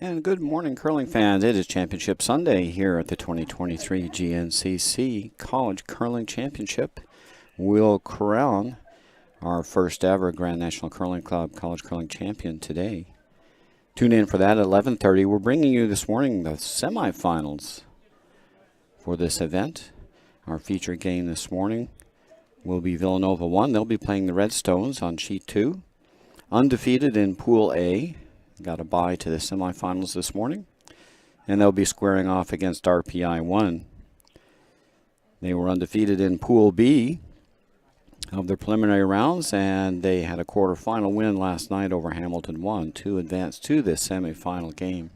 And good morning, curling fans. It is Championship Sunday here at the 2023 GNCC College Curling Championship. We'll crown our first ever Grand National Curling Club College Curling Champion today. Tune in for that at 11:30. We're bringing you this morning the semifinals for this event. Our feature game this morning will be Villanova 1. They'll be playing the Redstones on sheet 2. Undefeated in Pool A. Got a bye to the semifinals this morning. And they'll be squaring off against RPI 1. They were undefeated in Pool B of their preliminary rounds, and they had a quarterfinal win last night over Hamilton 1 to advance to this semifinal game.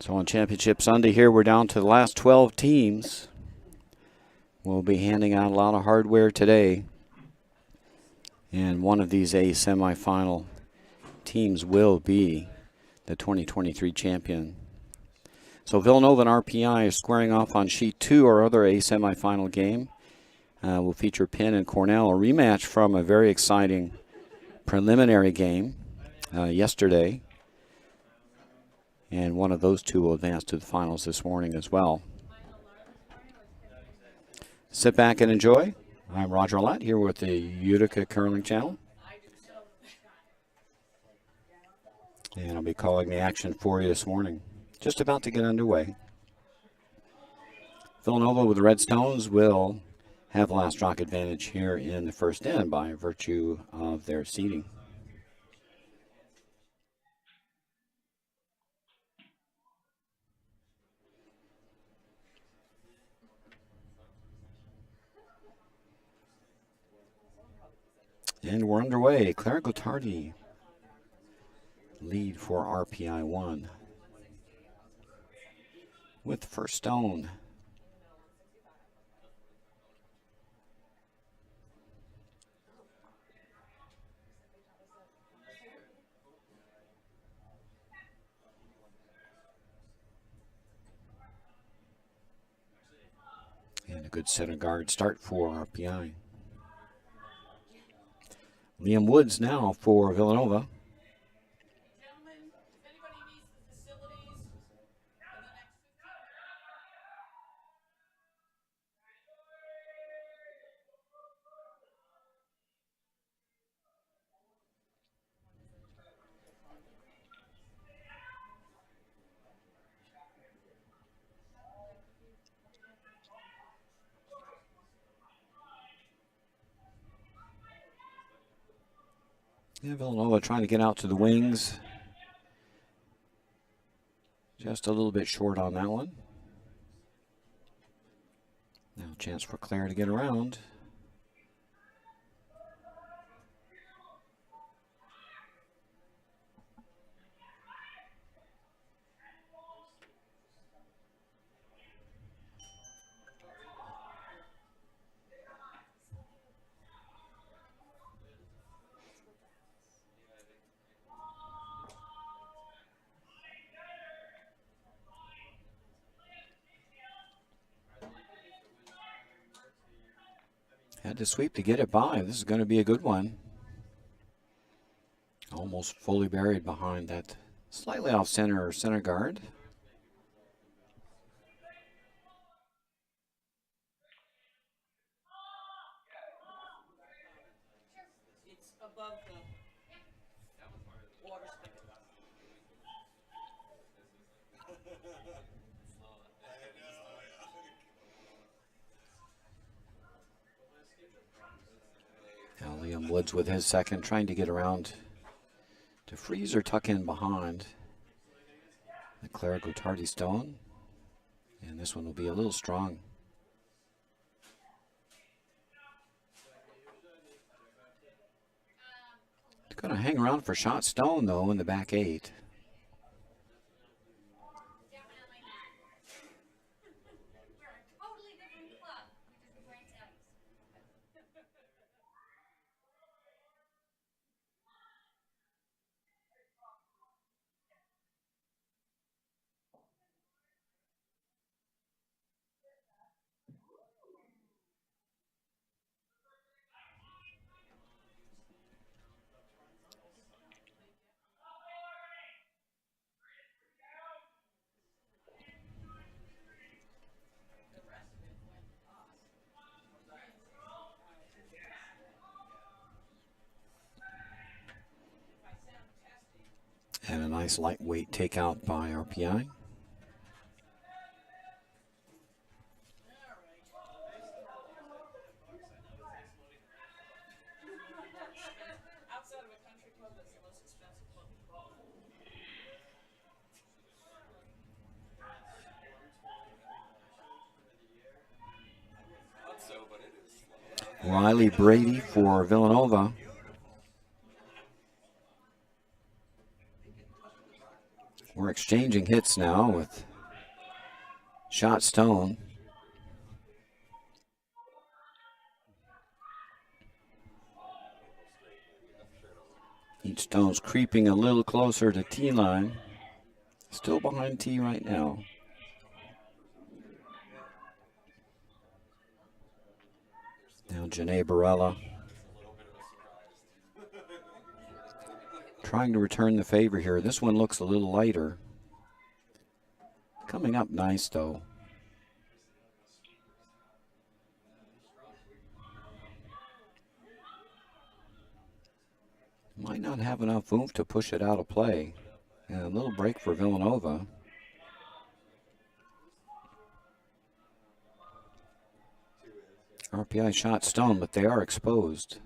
So on Championship Sunday here, we're down to the last 12 teams. We'll be handing out a lot of hardware today. And one of these A semifinal teams will be the 2023 champion. So Villanova and RPI are squaring off on sheet 2, our other A semifinal game. Will feature Penn and Cornell, a rematch from a very exciting preliminary game yesterday. And one of those two will advance to the finals this morning as well. Sit back and enjoy. I'm Roger Lott here with the Utica Curling Channel. And I'll be calling the action for you this morning. Just about to get underway. Villanova with the Redstones will have last rock advantage here in the first end by virtue of their seeding. And we're underway. Clara Gottardi lead for RPI 1 with the first stone. And a good center guard start for RPI. Liam Woods now for Villanova. Yeah, Villanova trying to get out to the wings. Just a little bit short on that one. Now a chance for Claire to get around. Had to sweep to get it by. This is going to be a good one. Almost fully buried behind that slightly off center guard. It's above the water spigot. Now Liam Woods with his second, trying to get around to freeze or tuck in behind the Clara Gottardi stone. And this one will be a little strong. It's going to hang around for shot stone, though, in the back 8. And a nice lightweight takeout by RPI. Outside of a country club, that's the most expensive club in golf. Riley Brady for Villanova. We're exchanging hits now with Shot Stone. Each stone's creeping a little closer to tee line. Still behind tee right now. Now Janae Barella trying to return the favor here. This one looks a little lighter. Coming up nice though. Might not have enough oomph to push it out of play. And a little break for Villanova. RPI shot stone, but they are exposed.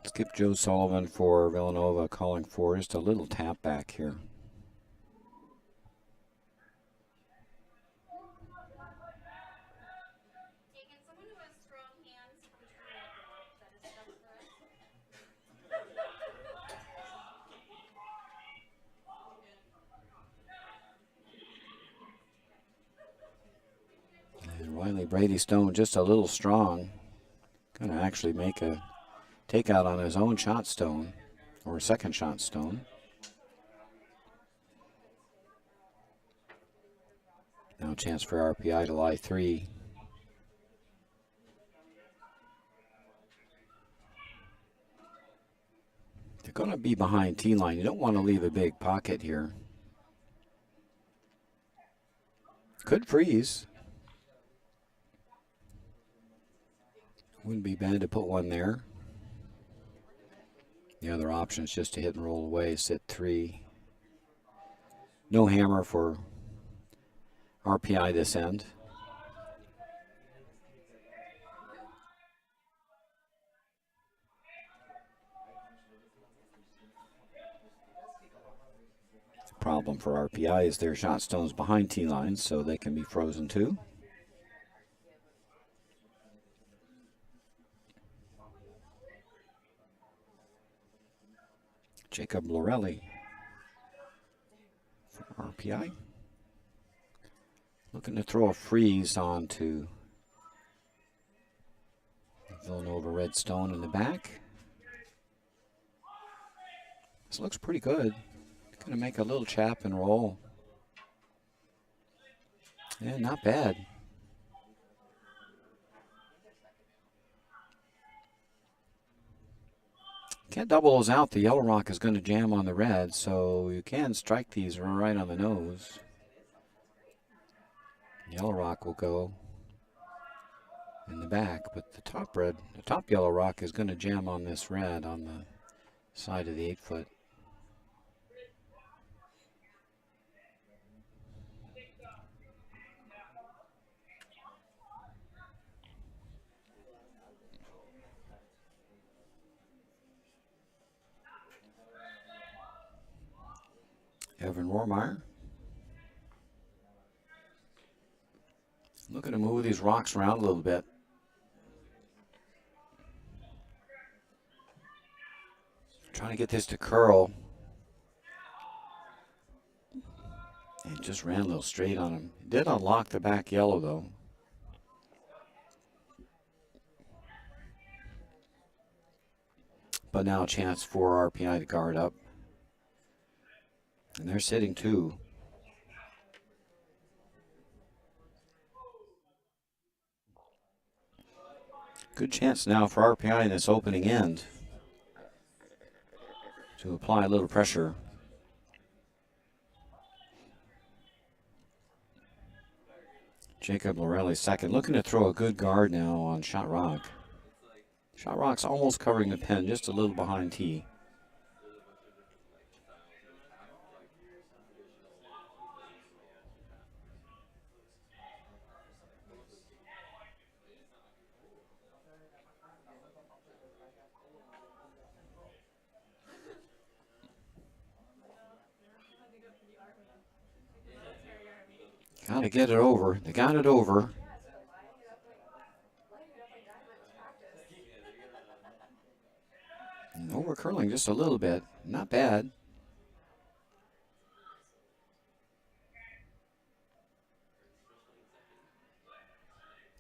Skip Joe Sullivan for Villanova calling for just a little tap back here. And Riley Brady Stone just a little strong. Going to actually make a takeout on his own shot stone, or second shot stone. Now a chance for RPI to lie three. They're going to be behind tee line. You don't want to leave a big pocket here. Could freeze. Wouldn't be bad to put one there. The other option is just to hit and roll away, sit three. No hammer for RPI this end. The problem for RPI is their shot stones behind tee lines, so they can be frozen too. Jacob Lorelli for RPI. Looking to throw a freeze onto Villanova red stone in the back. This looks pretty good. Going to make a little chap and roll. Yeah, not bad. Can't double those out. The yellow rock is going to jam on the red, so you can strike these right on the nose. Yellow rock will go in the back, but the top yellow rock is going to jam on this red on the side of the 8-foot. Evan Rohrmeyer. Looking to move these rocks around a little bit. Trying to get this to curl. And just ran a little straight on him. Did unlock the back yellow though. But now a chance for RPI to guard up. And they're sitting two. Good chance now for RPI in this opening end to apply a little pressure. Jacob Lorelli second. Looking to throw a good guard now on Shot Rock. Shot Rock's almost covering the pin, just a little behind tee. Got to get it over. They got it over. And over curling just a little bit. Not bad.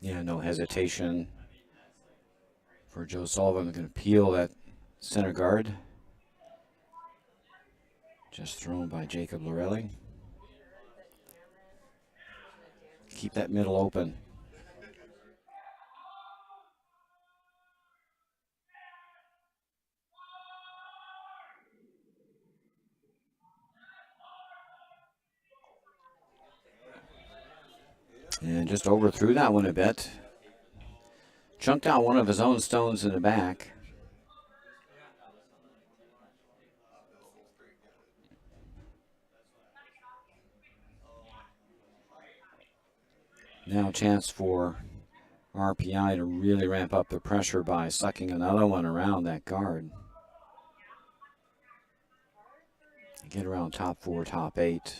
Yeah, no hesitation for Joe Sullivan. Going to peel that center guard. Just thrown by Jacob Lorelli. Keep that middle open. And just overthrew that one a bit. Chunked out one of his own stones in the back. Now a chance for RPI to really ramp up the pressure by sucking another one around that guard. Get around top 4, top 8.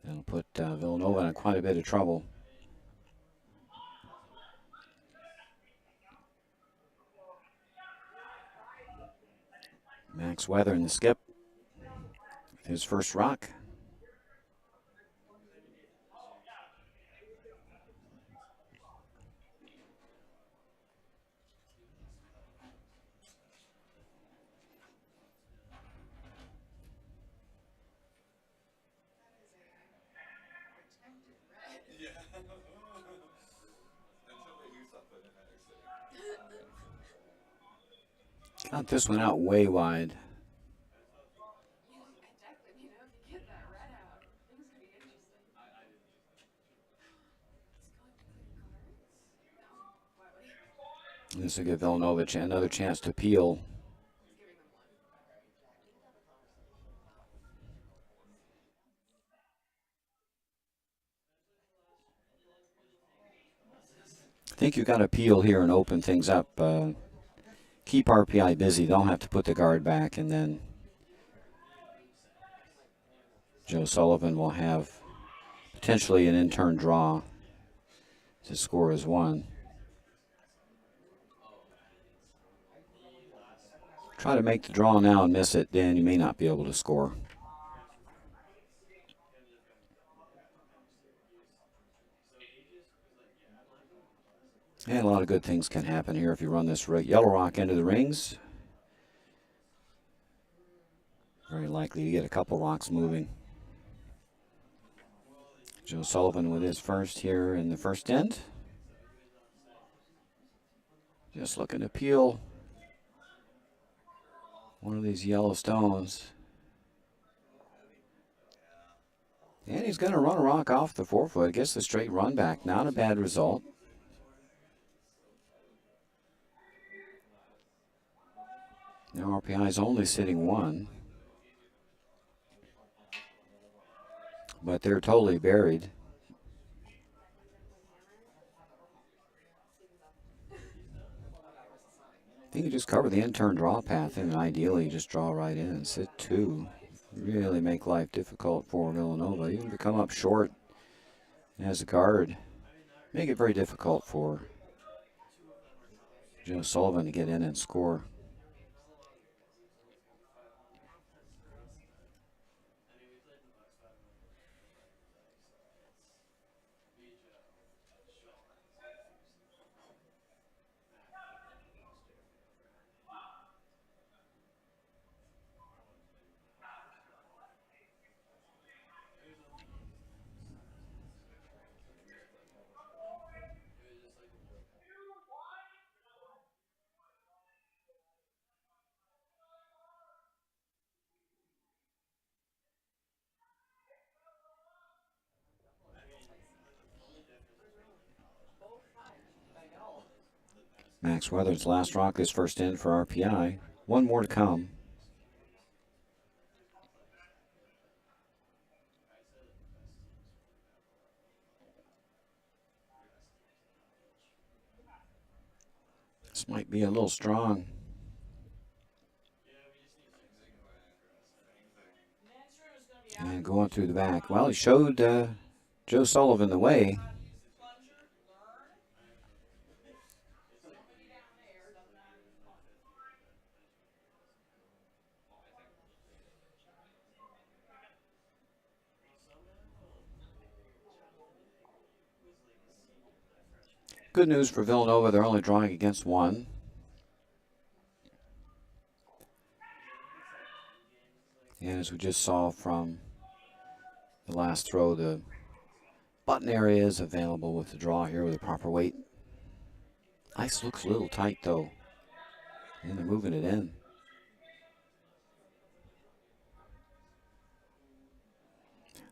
That'll put Villanova in quite a bit of trouble. Max Weather in the skip. His first rock. Got this one out way wide. This will give Villanova another chance to peel. I think you've got to peel here and open things up. Keep RPI busy. They'll have to put the guard back, and then Joe Sullivan will have potentially an in-turn draw to score as one. Try to make the draw now and miss it, then you may not be able to score. And a lot of good things can happen here if you run this yellow rock into the rings. Very likely to get a couple rocks moving. Joe Sullivan with his first here in the first end. Just looking to peel one of these yellow stones. And he's going to run a rock off the forefoot. Gets the straight run back. Not a bad result. Now RPI is only sitting one. But they're totally buried. I think you just cover the in-turn draw path and ideally just draw right in and sit 2. Really make life difficult for Villanova. You can come up short as a guard. Make it very difficult for Joe Sullivan to get in and score. Max Weathers' last rock is first in for RPI. One more to come. This might be a little strong. And going through the back. Well, he showed Joe Sullivan the way. Good news for Villanova, they're only drawing against one. And as we just saw from the last throw, the button area is available with the draw here with the proper weight. Ice looks a little tight though. And they're moving it in.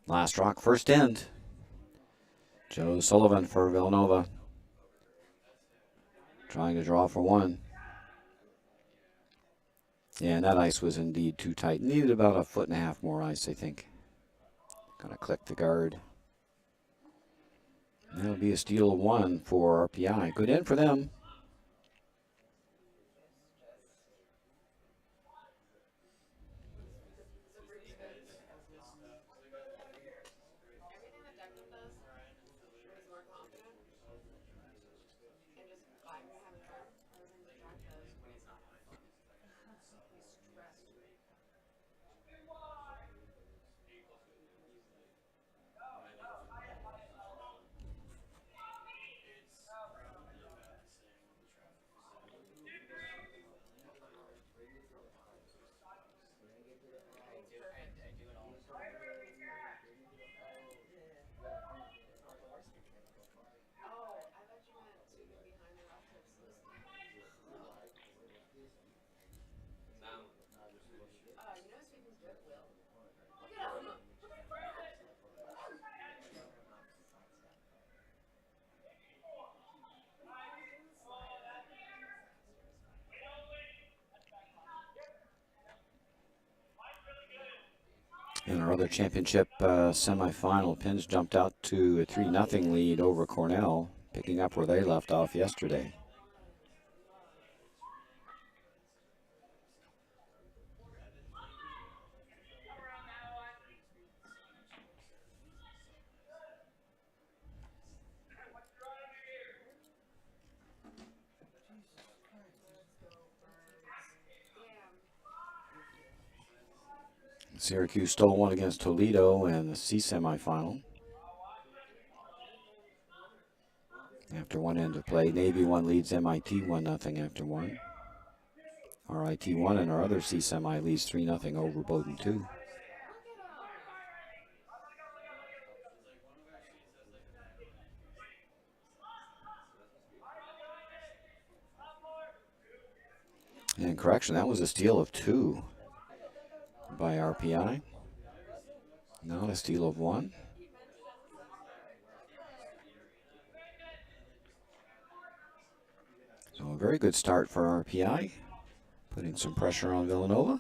Last rock, first end. Joe Sullivan for Villanova. Trying to draw for one. Yeah, and that ice was indeed too tight. Needed about 1.5 feet more ice, I think. Gonna click the guard. That'll be a steal of one for RPI. Good end for them. In our other championship semifinal, Pins jumped out to a 3-0 lead over Cornell, picking up where they left off yesterday. Syracuse stole one against Toledo in the C semifinal. After one end of play, Navy 1 leads MIT 1-0 after one. RIT 1 and our other C semi leads 3-0 over Bowdoin 2. And correction, that was a steal of 2 by RPI. Not a steal of 1. So a very good start for RPI, putting some pressure on Villanova.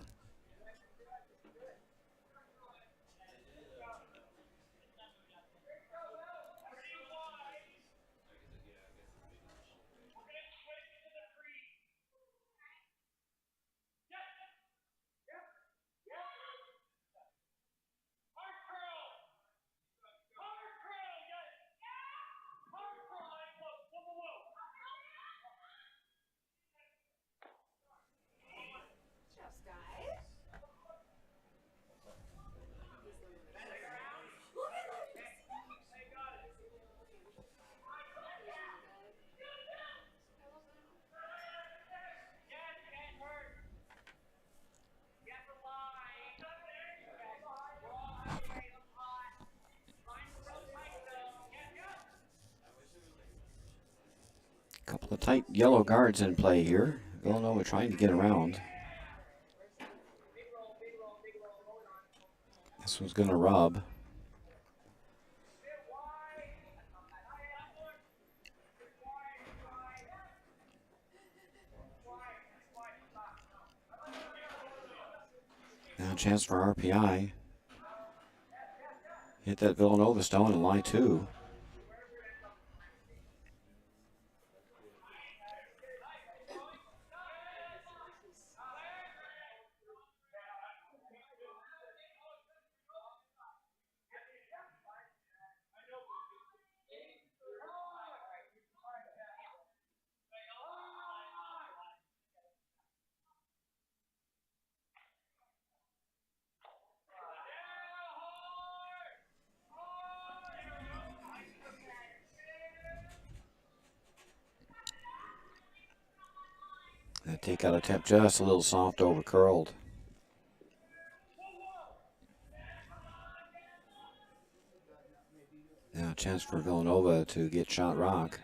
Couple of tight yellow guards in play here. Villanova trying to get around. This one's going to rub. chance for RPI. Hit that Villanova stone and lie two. That takeout attempt just a little soft over curled. Now a chance for Villanova to get shot rock.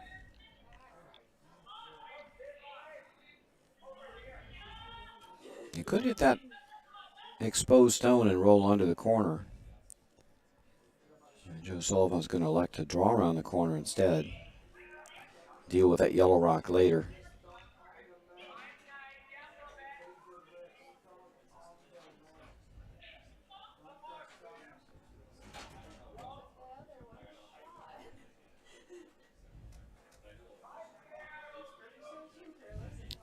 You could hit that exposed stone and roll under the corner. Joe Sullivan's going to elect to draw around the corner instead. Deal with that yellow rock later.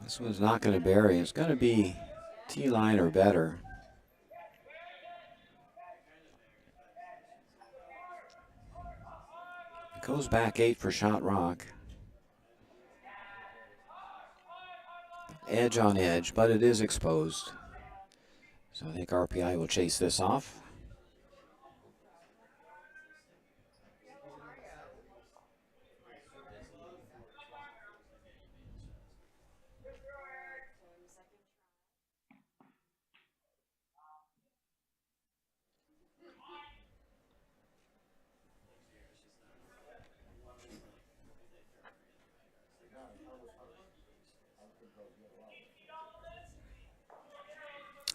This one's not going to bury. It's going to be T-line or better. It goes back 8 for shot rock. Edge on edge, but it is exposed. So I think RPI will chase this off.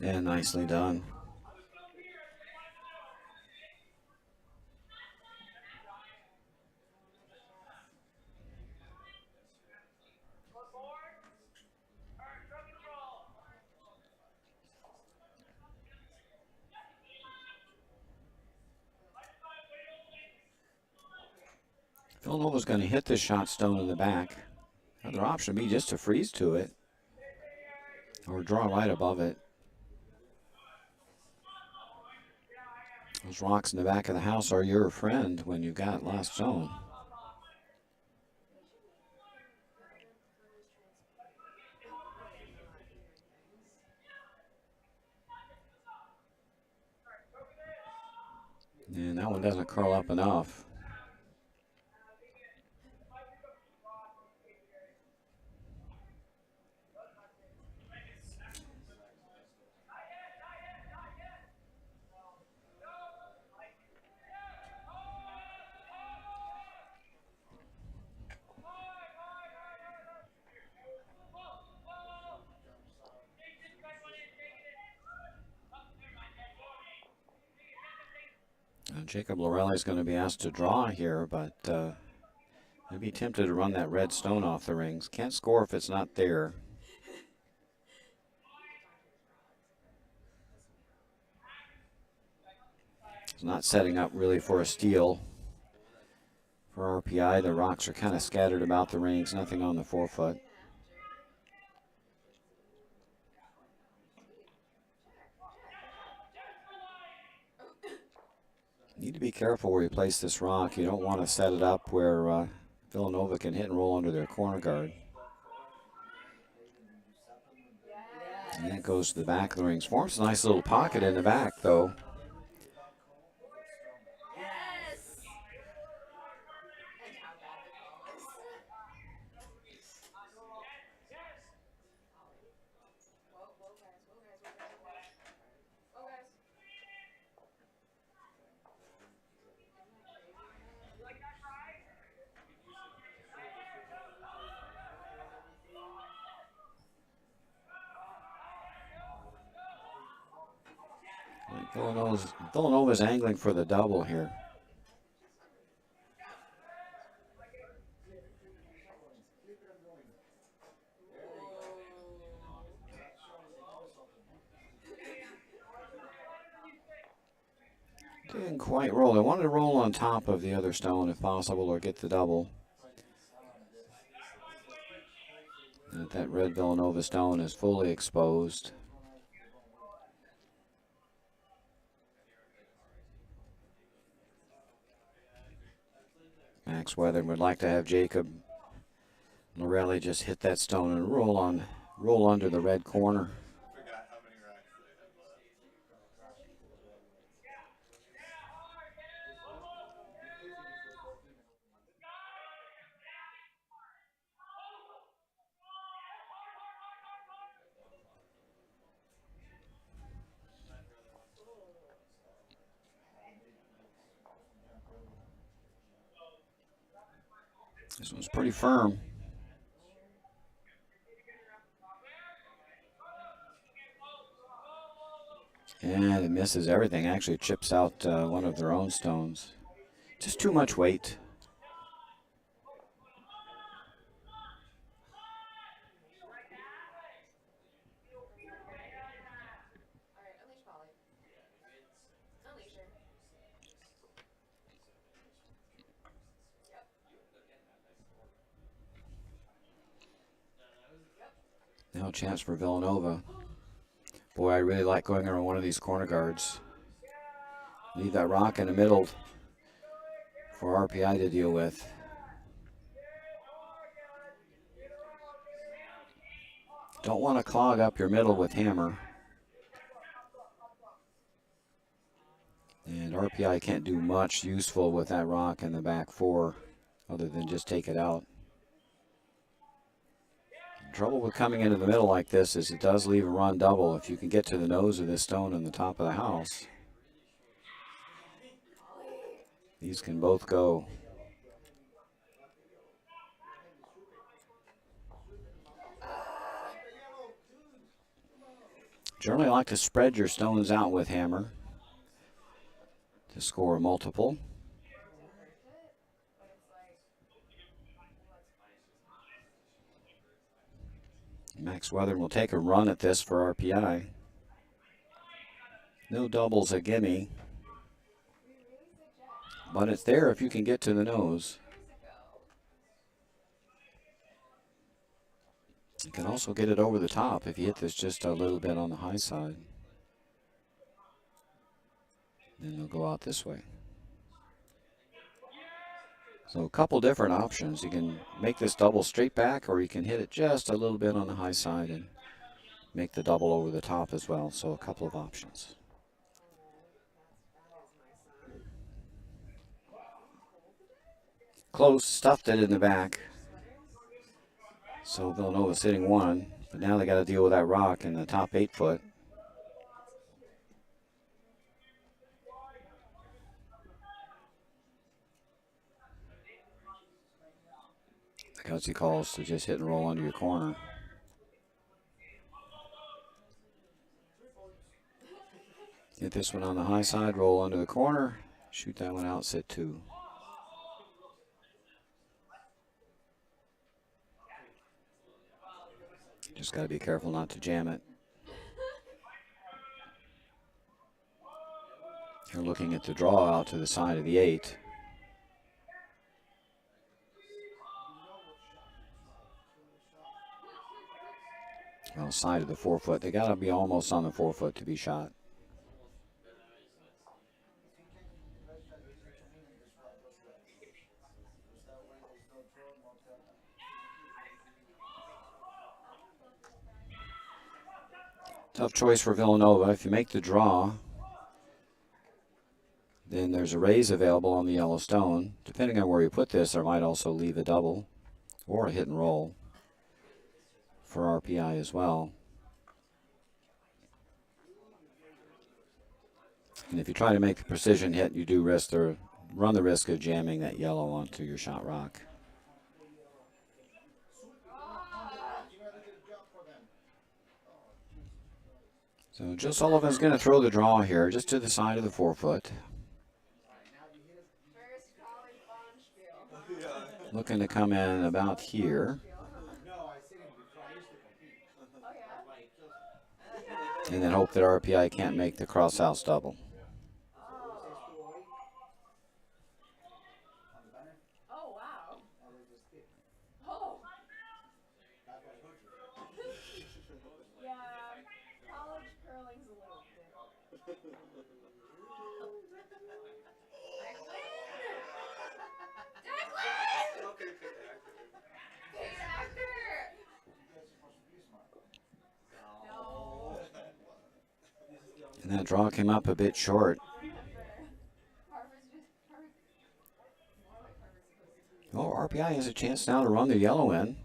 And nicely done. Villanova's going to hit this shot stone in the back. Another option would be just to freeze to it or draw right above it. Those rocks in the back of the house are your friend when you've got lost zone. And that one doesn't curl up enough. Jacob Lorelli is going to be asked to draw here, but he'll be tempted to run that red stone off the rings. Can't score if it's not there. It's not setting up really for a steal for RPI. The rocks are kind of scattered about the rings, nothing on the forefoot. Need to be careful where you place this rock. You don't want to set it up where Villanova can hit and roll under their corner guard. And that goes to the back of the rings. Forms a nice little pocket in the back, though. Villanova's angling for the double here. Didn't quite roll. They wanted to roll on top of the other stone if possible, or get the double. And that red Villanova stone is fully exposed. Max Weathern would like to have Jacob Lorelli just hit that stone and roll under the red corner. This one's pretty firm. And it misses everything. Actually chips out one of their own stones. Just too much weight. Now a chance for Villanova. Boy, I really like going around one of these corner guards. Leave that rock in the middle for RPI to deal with. Don't want to clog up your middle with hammer. And RPI can't do much useful with that rock in the back four other than just take it out. The trouble with coming into the middle like this is it does leave a run double if you can get to the nose of this stone in the top of the house. These can both go. Generally like to spread your stones out with hammer to score a multiple. Max Weathern will take a run at this for RPI. No doubles a gimme, but it's there if you can get to the nose. You can also get it over the top if you hit this just a little bit on the high side. Then they'll go out this way. So a couple different options. You can make this double straight back, or you can hit it just a little bit on the high side and make the double over the top as well. So a couple of options. Close, stuffed it in the back. So Villanova's hitting one, but now they got to deal with that rock in the top 8 foot. The gutsy calls to just hit and roll under your corner. Hit this one on the high side, roll under the corner, shoot that one out, sit 2. Just got to be careful not to jam it. You're looking at the draw out to the side of the 8. Well, side of the 4 foot. They got to be almost on the 4 foot to be shot. Tough choice for Villanova. If you make the draw, then there's a raise available on the yellow stone. Depending on where you put this, there might also leave a double or a hit and roll for RPI as well. And if you try to make a precision hit, you do run the risk of jamming that yellow onto your shot rock. So Joe Sullivan's going to throw the draw here just to the side of the 4 foot. Looking to come in about here. And then hope that RPI can't make the cross house double. And that draw came up a bit short. Oh, RPI has a chance now to run the yellow in.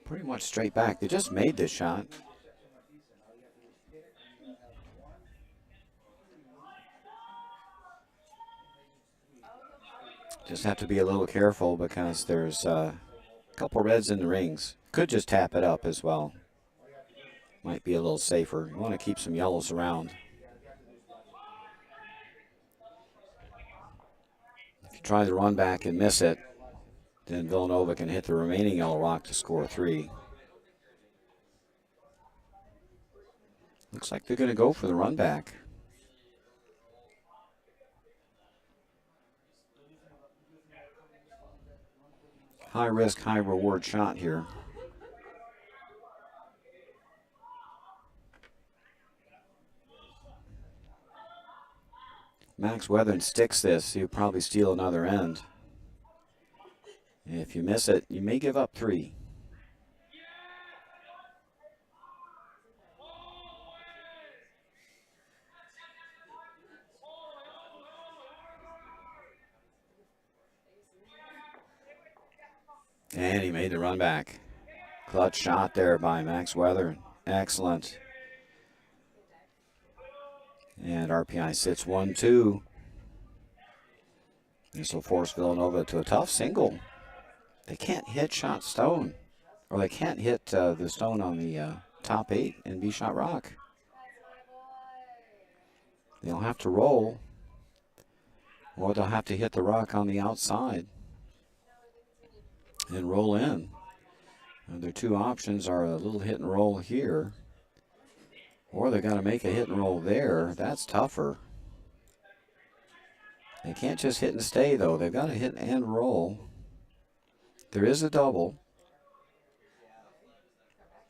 Pretty much straight back. They just made this shot. Just have to be a little careful because there's a couple reds in the rings. Could just tap it up as well. Might be a little safer. You want to keep some yellows around. If you try to run back and miss it, then Villanova can hit the remaining yellow rock to score 3. Looks like they're going to go for the run back. High risk, high reward shot here. Max Weathern sticks this, he'll probably steal another end. If you miss it, you may give up 3. And he made the run back. Clutch shot there by Max Weather. Excellent. And RPI sits 1-2. This will force Villanova to a tough single. They can't hit shot stone. Or they can't hit the stone on the top 8 and B shot rock. They'll have to roll. Or they'll have to hit the rock on the outside and roll in. And their 2 options are a little hit and roll here, or they got to make a hit and roll there. That's tougher. They can't just hit and stay, though. They've got to hit and roll. There is a double.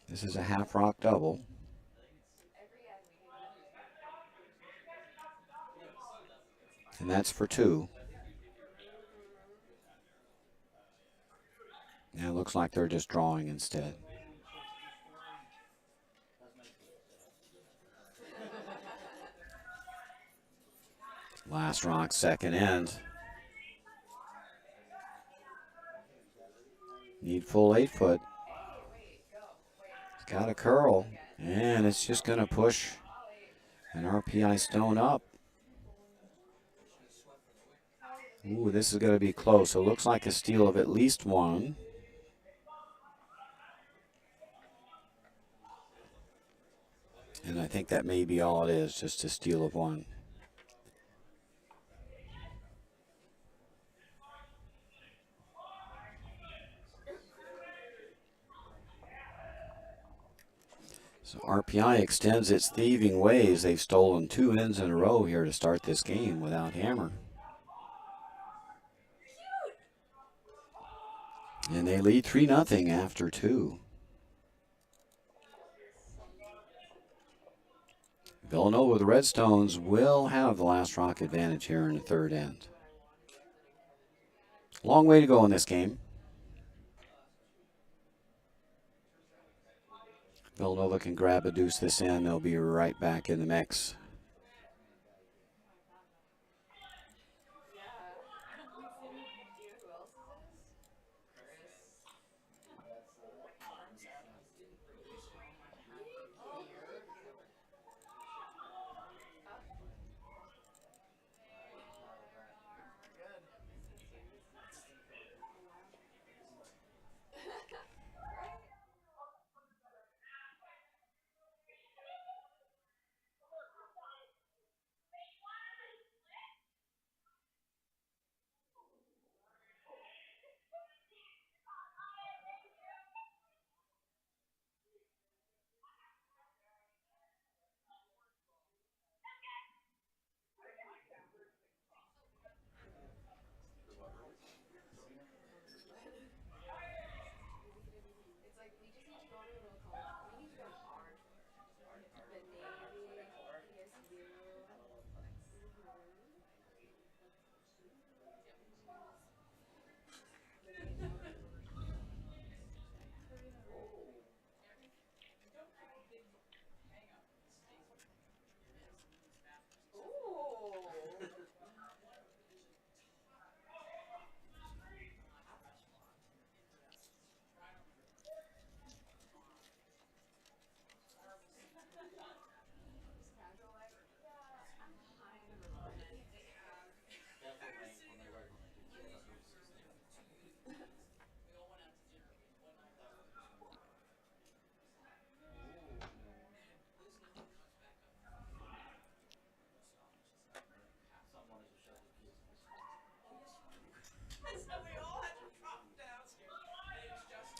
This is a half rock double. And that's for 2. Now it looks like they're just drawing instead. Last rock, second end. Need full 8 foot. It's got a curl, and it's just going to push an RPI stone up. Ooh, this is going to be close. It looks like a steal of at least 1. And I think that may be all it is, just a steal of 1. So RPI extends its thieving ways. They've stolen 2 ends in a row here to start this game without hammer. And they lead 3-0 after 2. Villanova with the Redstones will have the last rock advantage here in the third end. Long way to go in this game. Villanova can grab a deuce this end. They'll be right back in the mix.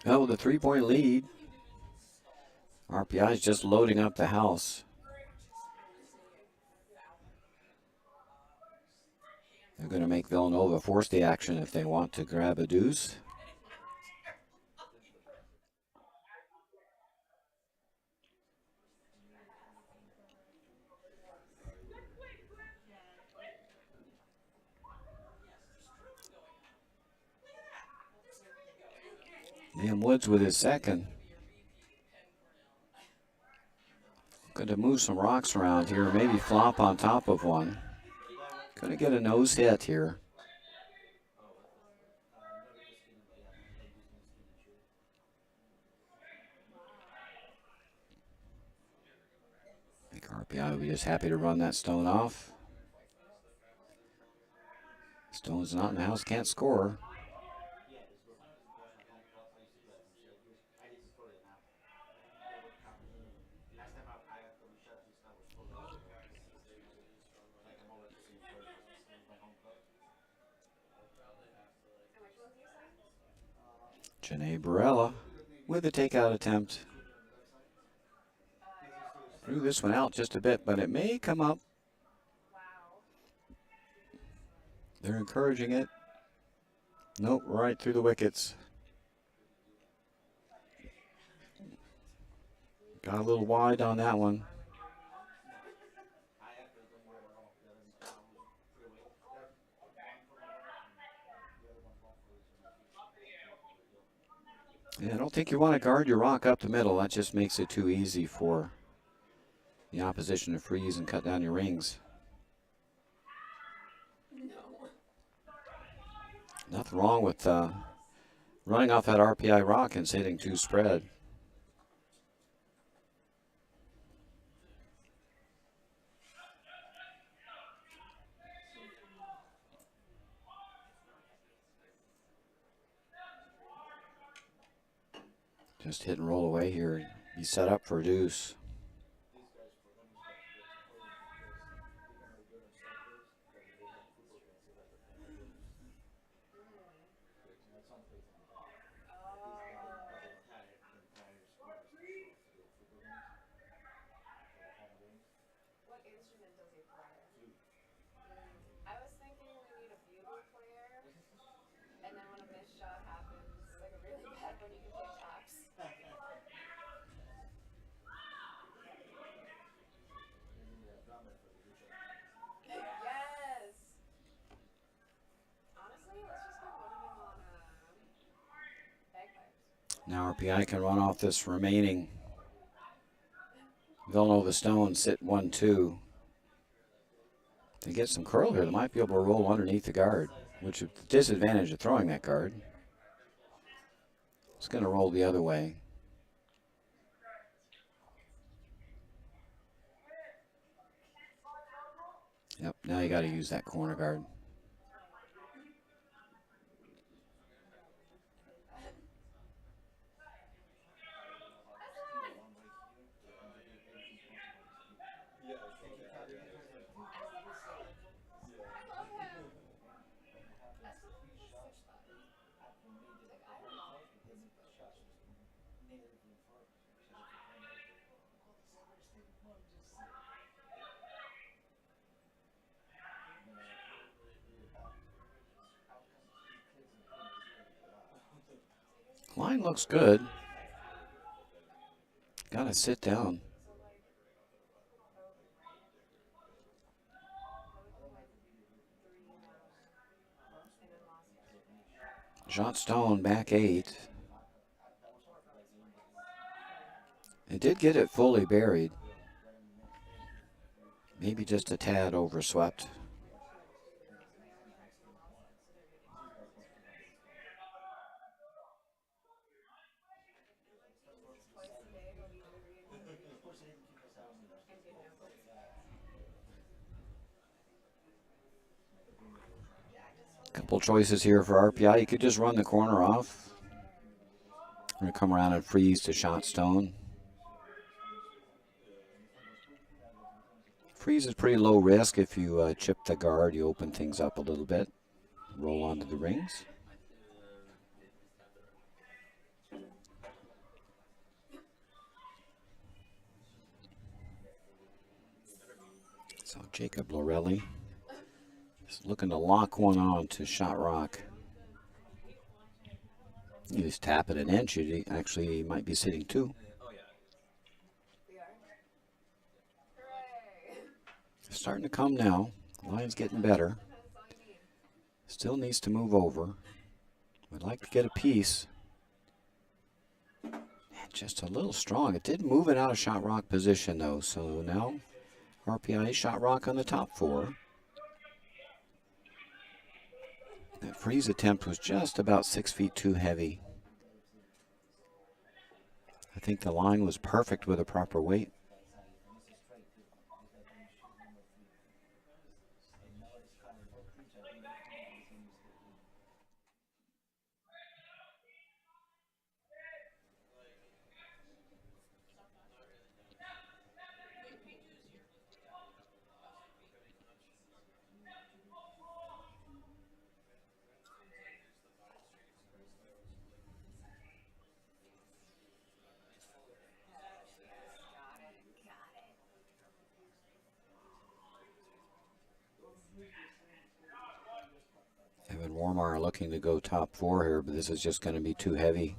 Well, with a 3-point lead, RPI is just loading up the house. They're going to make Villanova force the action if they want to grab a deuce. Liam Woods with his second. Going to move some rocks around here, maybe flop on top of one. Going to get a nose hit here. I think RPI will be just happy to run that stone off. Stone's not in the house, can't score. Janae Barella with a takeout attempt. Threw this one out just a bit, but it may come up. They're encouraging it. Nope, right through the wickets. Got a little wide on that one. Yeah, I don't think you want to guard your rock up the middle. That just makes it too easy for the opposition to freeze and cut down your rings. Nothing wrong with running off that RPI rock and hitting 2 spread. Just hit and roll away here. Be set up for a deuce. Now RPI can run off this remaining Villanova stone, sit 1-2. They get some curl here, they might be able to roll underneath the guard, which is the disadvantage of throwing that guard. It's going to roll the other way. Yep, now you got to use that corner guard. Line looks good. Got to sit down. Shot stone back 8. It did get it fully buried. Maybe just a tad overswept. Couple choices here for RPI. You could just run the corner off. We're going to come around and freeze to shot stone. Freeze is pretty low risk. If you chip the guard, you open things up a little bit. Roll onto the rings. So Jacob Lorelli is looking to lock one on to Shot Rock. He's tapping an inch. He actually might be sitting two. Starting to come now. Line's getting better. Still needs to move over. Would like to get a piece. And just a little strong. It did move it out of Shot Rock position though. So now RPI Shot Rock on the top four. That freeze attempt was just about 6 feet too heavy. I think the line was perfect with a proper weight. Evan Warmar looking to go top four here, but this is just going to be too heavy.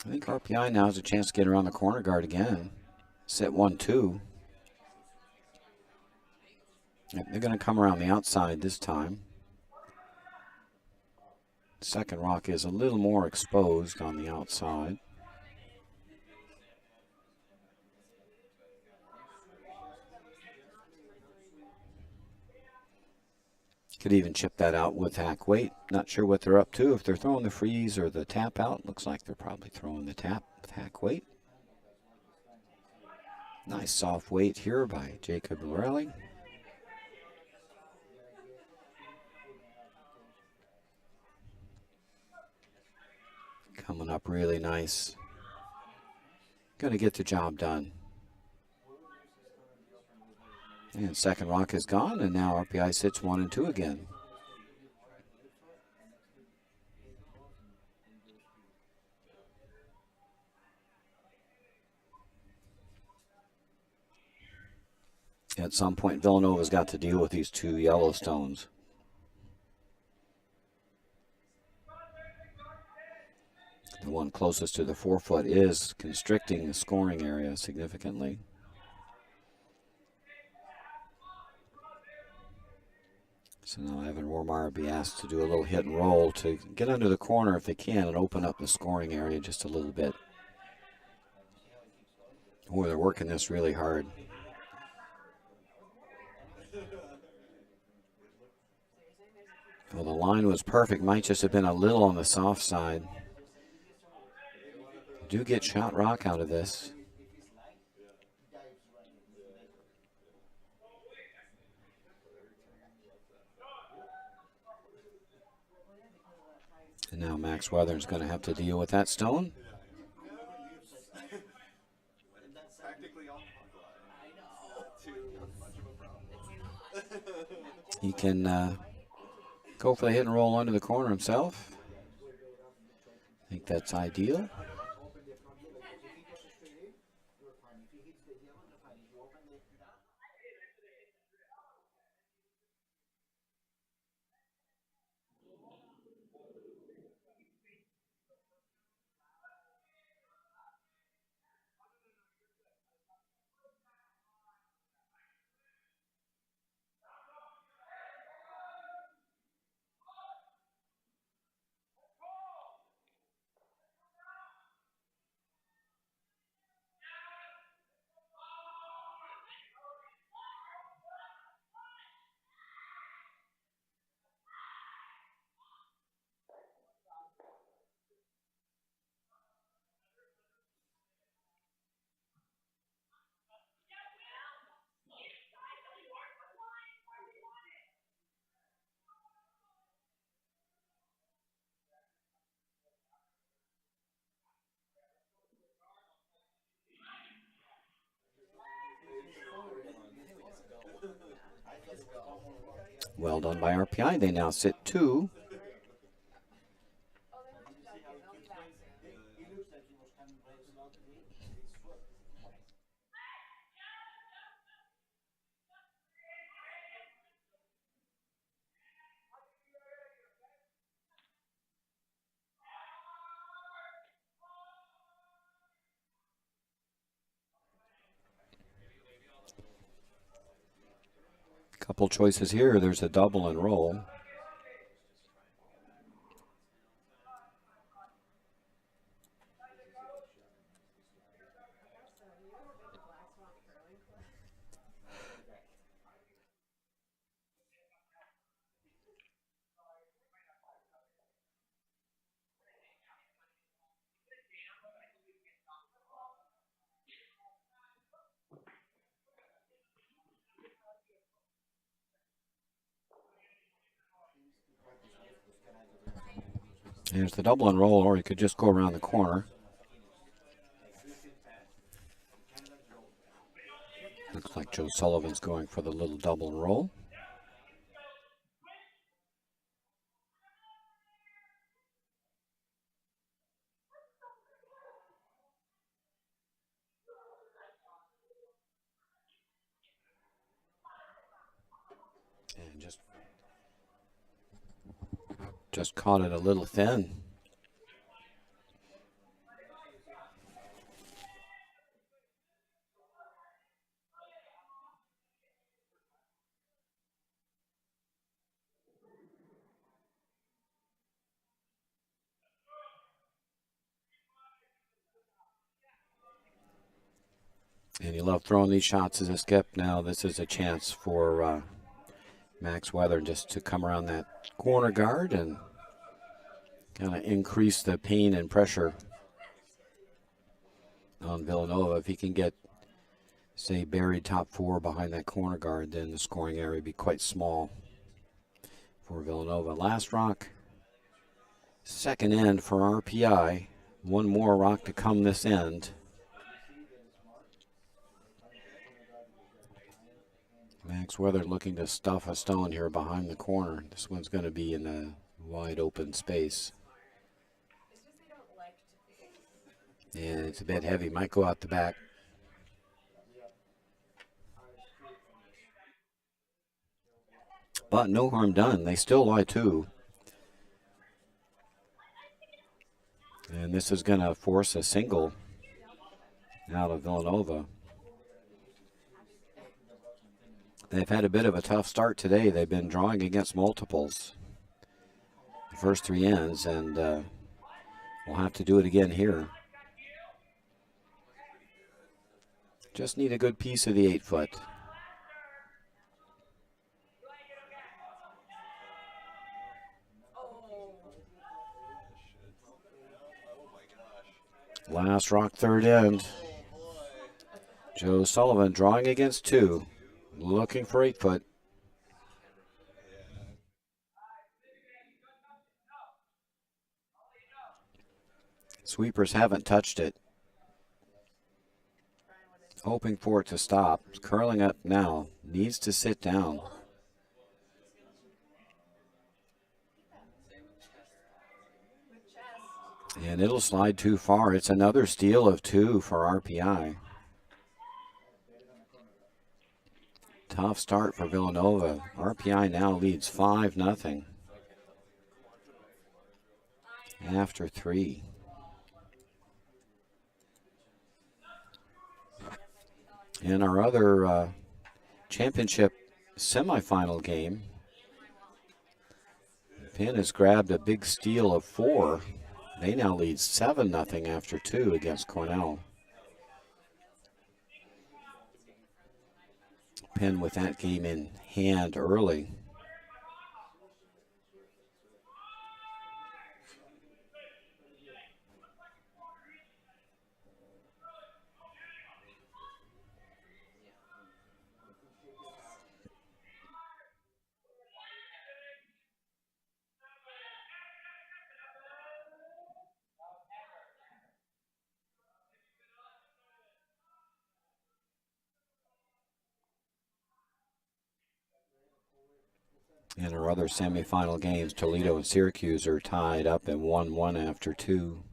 I think RPI now has a chance to get around the corner guard again. Set 1-2. They're going to come around the outside this time. Second rock is a little more exposed on the outside. Could even chip that out with hack weight. Not sure what they're up to. If they're throwing the freeze or the tap out, looks like they're probably throwing the tap with hack weight. Nice soft weight here by Jacob Lorelli. Coming up really nice. Going to get the job done. And second rock is gone, and now RPI sits 1 and 2 again. At some point, Villanova's got to deal with these two Yellowstones. The one closest to the 4 foot is constricting the scoring area significantly. So now Evan Warmeyer will be asked to do a little hit and roll to get under the corner if they can and open up the scoring area just a little bit. Oh, they're working this really hard. Well, the line was perfect. Might just have been a little on the soft side. Do get Shot Rock out of this. And now Max Weathern's going to have to deal with that stone. He can go for the hit and roll under the corner himself. I think that's ideal. Well done by RPI. They now sit 2. Couple choices here. There's a double and roll. There's the double and roll, or you could just go around the corner. Looks like Joe Sullivan's going for the little double and roll. And just caught it a little thin. And you love throwing these shots as a skip. Now this is a chance for Max Weather just to come around that corner guard and kind of increase the pain and pressure on Villanova. If he can get, say, buried top four behind that corner guard, then the scoring area would be quite small for Villanova. Last rock, second end for RPI. One more rock to come this end. Max Weather looking to stuff a stone here behind the corner. This one's going to be in a wide open space. And it's a bit heavy. Might go out the back. But no harm done. They still lie two. And this is going to force a single out of Villanova. They've had a bit of a tough start today. They've been drawing against multiples the first three ends, and we'll have to do it again here. Just need a good piece of the 8-foot. Last rock, third end. Joe Sullivan drawing against two, looking for 8-foot. Sweepers haven't touched it. Hoping for it to stop. It's curling up now. Needs to sit down. And it'll slide too far. It's another steal of two for RPI. Tough start for Villanova. RPI now leads 5-0 after three. In our other championship semifinal game, Penn has grabbed a big steal of 4. They now lead 7-0 after 2 against Cornell. Penn with that game in hand early. In our other semifinal games, Toledo and Syracuse are tied up at 1-1 after 2.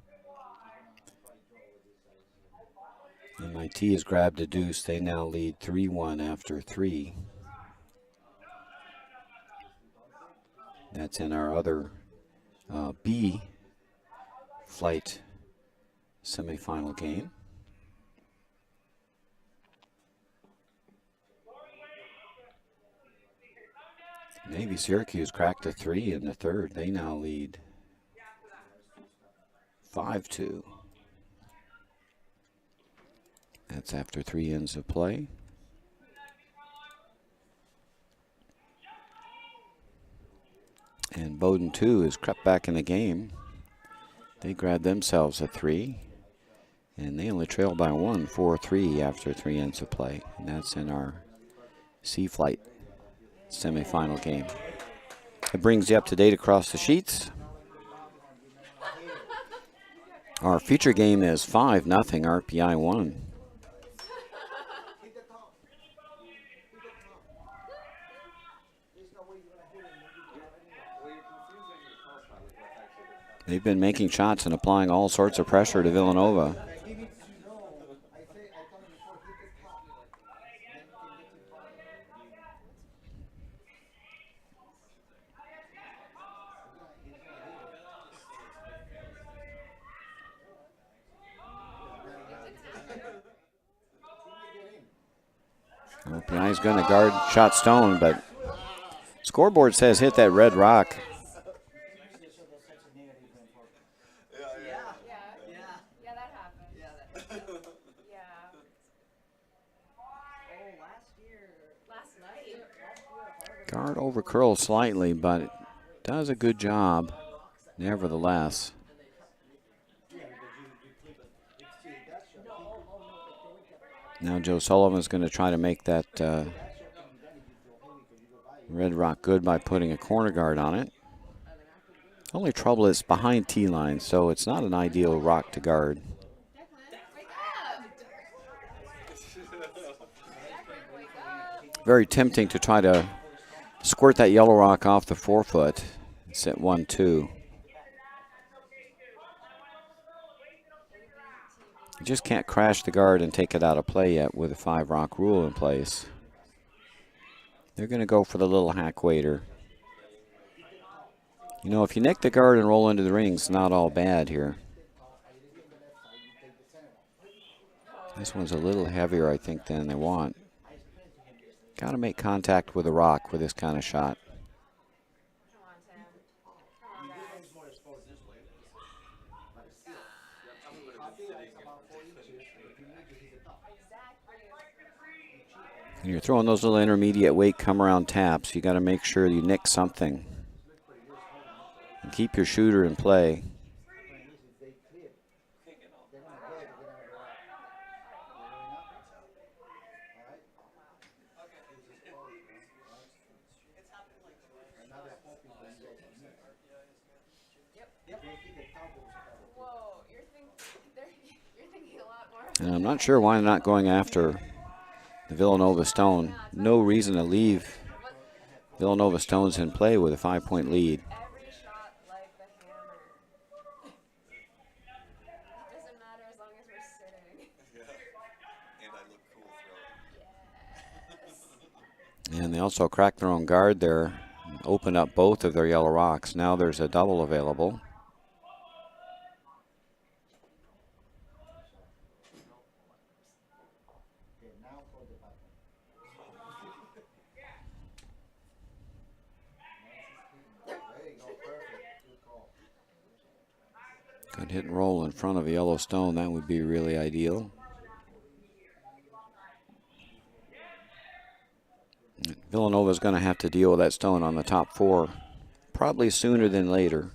MIT has grabbed a deuce. They now lead 3-1 after 3. That's in our other B flight semifinal game. Maybe Syracuse cracked a 3 in the third. They now lead 5-2. That's after 3 ends of play. And Bowdoin 2 has crept back in the game. They grabbed themselves a 3. And they only trail by 1, 4-3 after 3 ends of play. And that's in our C flight semifinal game. It brings you up to date across the sheets. Our feature game is 5-0 RPI 1. They've been making shots and applying all sorts of pressure to Villanova. RPI is going to guard shot stone, but scoreboard says hit that red rock. Yeah, that happened. Yeah. Last night. Guard over curls slightly, but does a good job nevertheless. Now Joe Sullivan's going to try to make that red rock good by putting a corner guard on it. Only trouble is behind T line, so it's not an ideal rock to guard. Very tempting to try to squirt that yellow rock off the forefoot. It's at 1-2. You just can't crash the guard and take it out of play yet with a 5 rock rule in place. They're going to go for the little hack waiter. You know, if you nick the guard and roll into the ring, it's not all bad here. This one's a little heavier, I think, than they want. Got to make contact with the rock with this kind of shot. Come on, Tim. Come on, guys. When you're throwing those little intermediate weight come around taps, you got to make sure you nick something. And keep your shooter in play. Whoa, you're thinking a lot more. And I'm not sure why they're not going after the Villanova Stone. No reason to leave Villanova Stones in play with a 5-point lead. Every shot like the hammer. It doesn't matter as long as we're sitting. And I look cool throwing. And they also cracked their own guard there, and opened up both of their yellow rocks. Now there's a double available. Good hit and roll in front of Yellowstone. That would be really ideal. Villanova's going to have to deal with that stone on the top 4, probably sooner than later.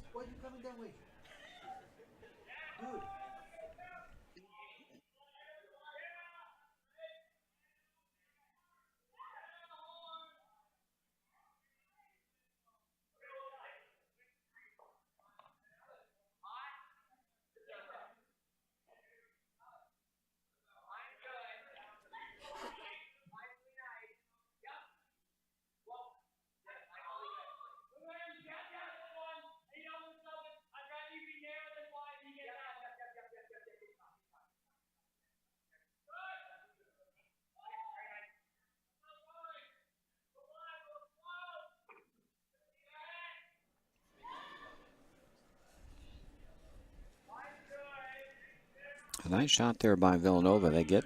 A nice shot there by Villanova. They get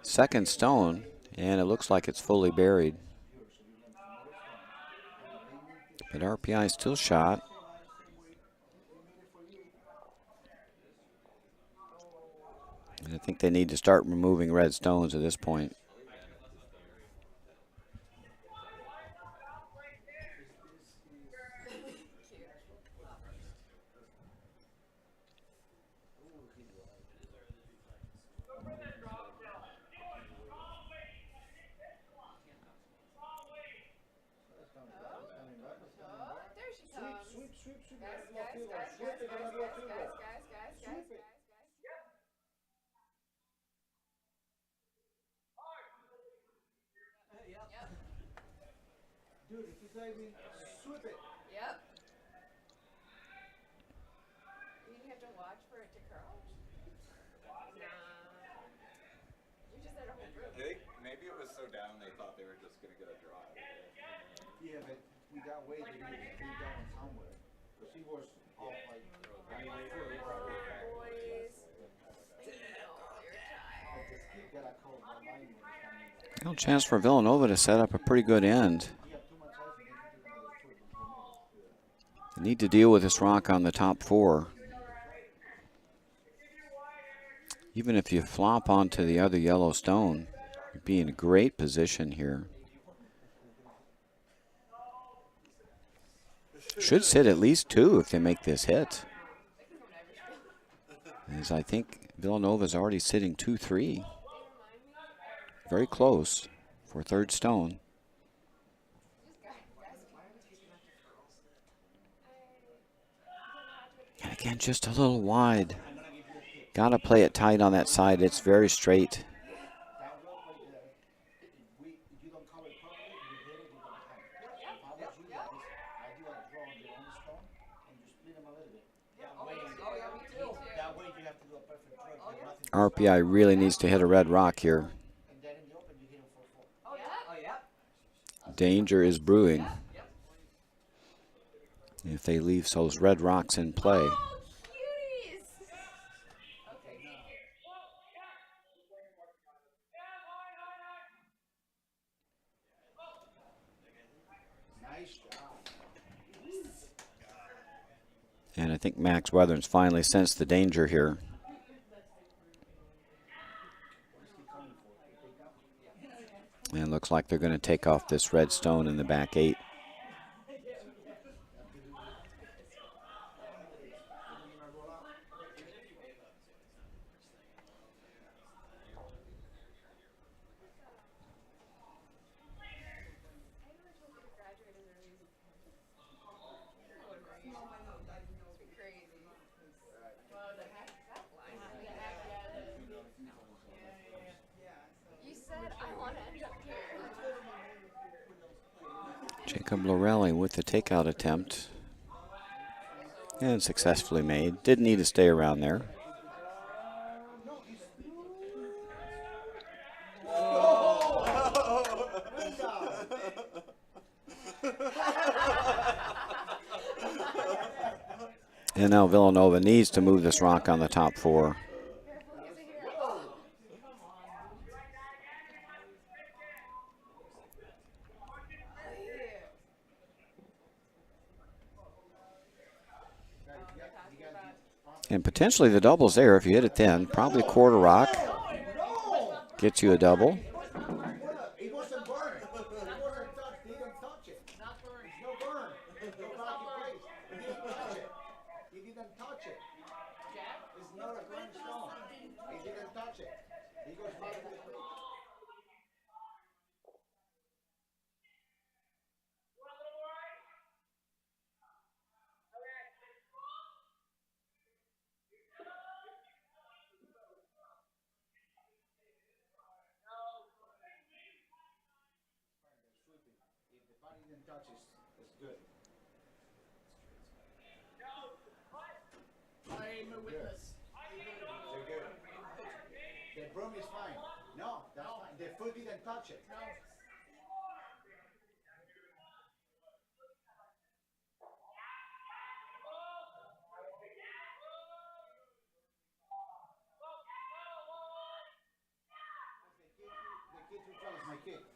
second stone, and it looks like it's fully buried. But RPI still shot. And I think they need to start removing red stones at this point. Dude, if he's diving, sweep it. Yep. You didn't have to watch for it to curl? Nah. You just had a whole group. I think maybe it was so down they thought they were just going to get a draw. Yeah, but we got way to get down somewhere. Because he was off like. Boys. I know you're tired. This kid got a cold. My mind was coming. No chance for Villanova to set up a pretty good end. He had too much ice and then he took another foot in 2 minutes. They need to deal with this rock on the top four. Even if you flop onto the other yellow stone, you'd be in a great position here. Should sit at least 2 if they make this hit. As I think Villanova's already sitting 2-3. Very close for third stone. And again, just a little wide. Got to play it tight on that side. It's very straight. That rope right there, if you don't cover it properly, you hit it, you don't have it. If I was you guys, I do a draw on your own stone and you split them a little bit. That way you have to do a perfect throw. RPI really needs to hit a red rock here. And then in the open, you hit them for 4. Danger is brewing if they leave those red rocks in play. Oh, cuties! Okay. Nice job. And I think Max Weathern's finally sensed the danger here. And looks like they're going to take off this red stone in the back 8. You said I want to end up here. Jacob Lorelli with the takeout attempt. And successfully made. Didn't need to stay around there. And now Villanova needs to move this rock on the top 4. And potentially the double's there if you hit it then. Probably quarter rock. Gets you a double. It wasn't burned. It wasn't touched. He didn't touch it. Not burned. It's no burn. Go back in place. He didn't touch it. He didn't touch it. It's not a burnt stone. He didn't touch it. He goes back to the place. If the body didn't touch it, it's good. I'm a witness. They're good. The broom is fine. No, that's fine. The foot didn't touch it. my kid. I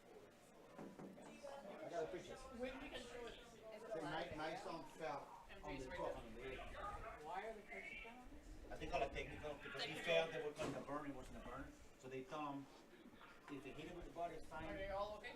got a picture. When we can show it. Say my son fell on the 12th and on the 8th. Why are the coaches down? I think call it technical because he fell. They were calling a burn. It wasn't a burn. So they tell him if they hit him with the body, it's fine. Are they all okay?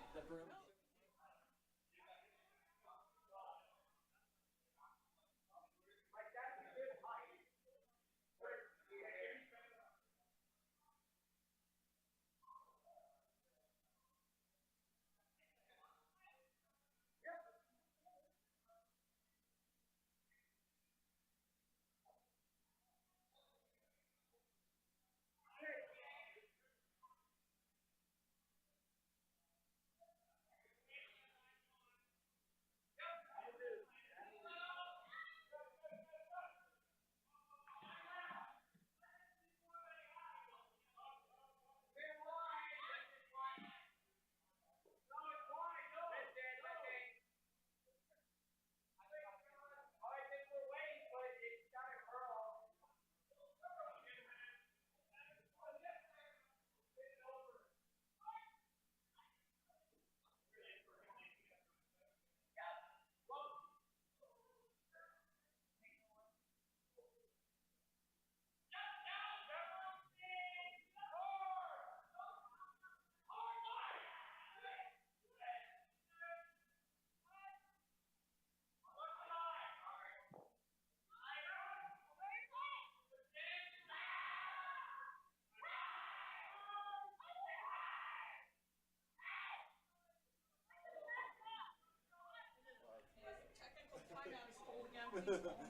Technical timeout is called again, please call me.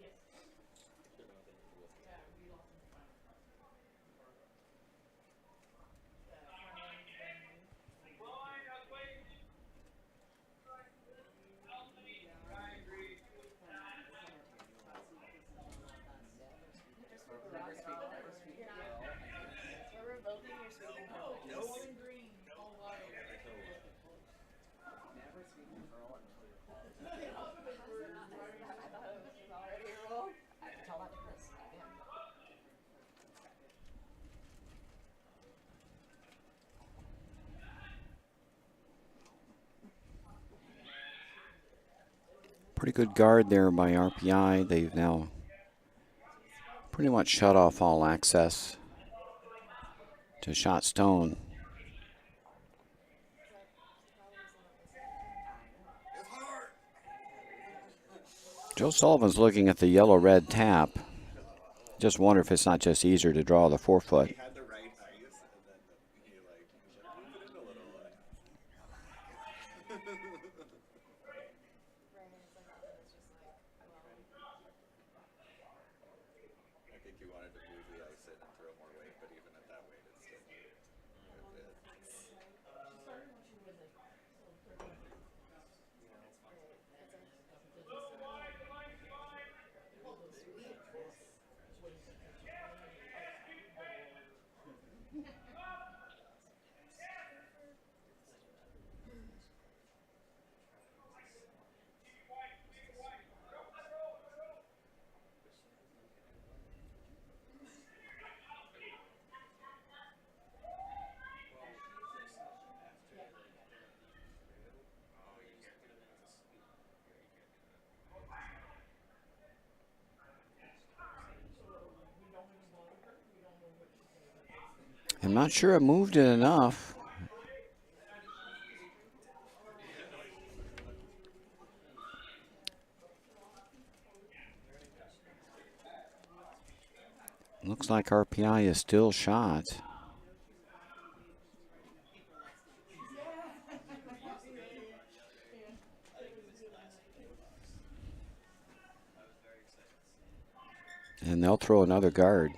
Yes. Yeah, we lost in the final. We're revoking your sweeping pearl. Bowling green, all water. Never sweep the pearl until you're cold. I thought it was just already a roll. Tell that to Chris. Again. Pretty good guard there by RPI. They've now pretty much shut off all access to shot stone. Joe Sullivan's looking at the yellow-red tap. Just wonder if it's not just easier to draw the forefoot. He had the right ice, and then he was like, move it in a little. I think he wanted to move the ice in and throw more weight, but even at that weight, it's still it. I'm not sure it moved it enough. Looks like RPI is still shot. And they'll throw another guard.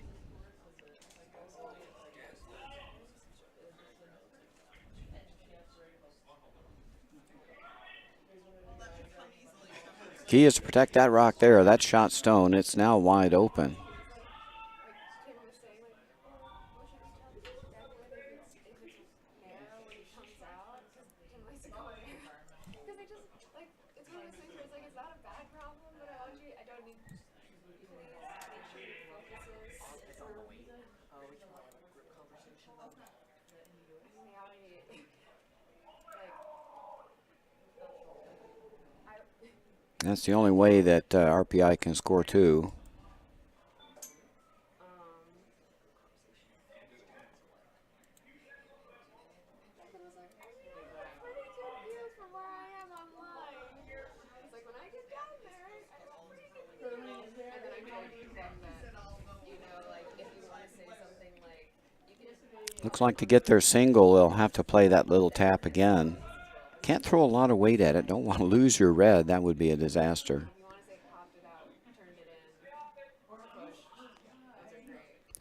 Key is to protect that rock there. That shot stone. It's now wide open. Tim was saying like, oh, we should just tell Dad if it's hair when he comes out, because Tim likes to go there. Because I just like it's one of those things where it's like it's not a bad problem, but I want you. I don't need. Please make sure he focuses. Oh, which one? Group conversation? Reality. That's the only way that RPI can score two. Looks like to get their single, they'll have to play that little tap again. Can't throw a lot of weight at it. Don't want to lose your red. That would be a disaster.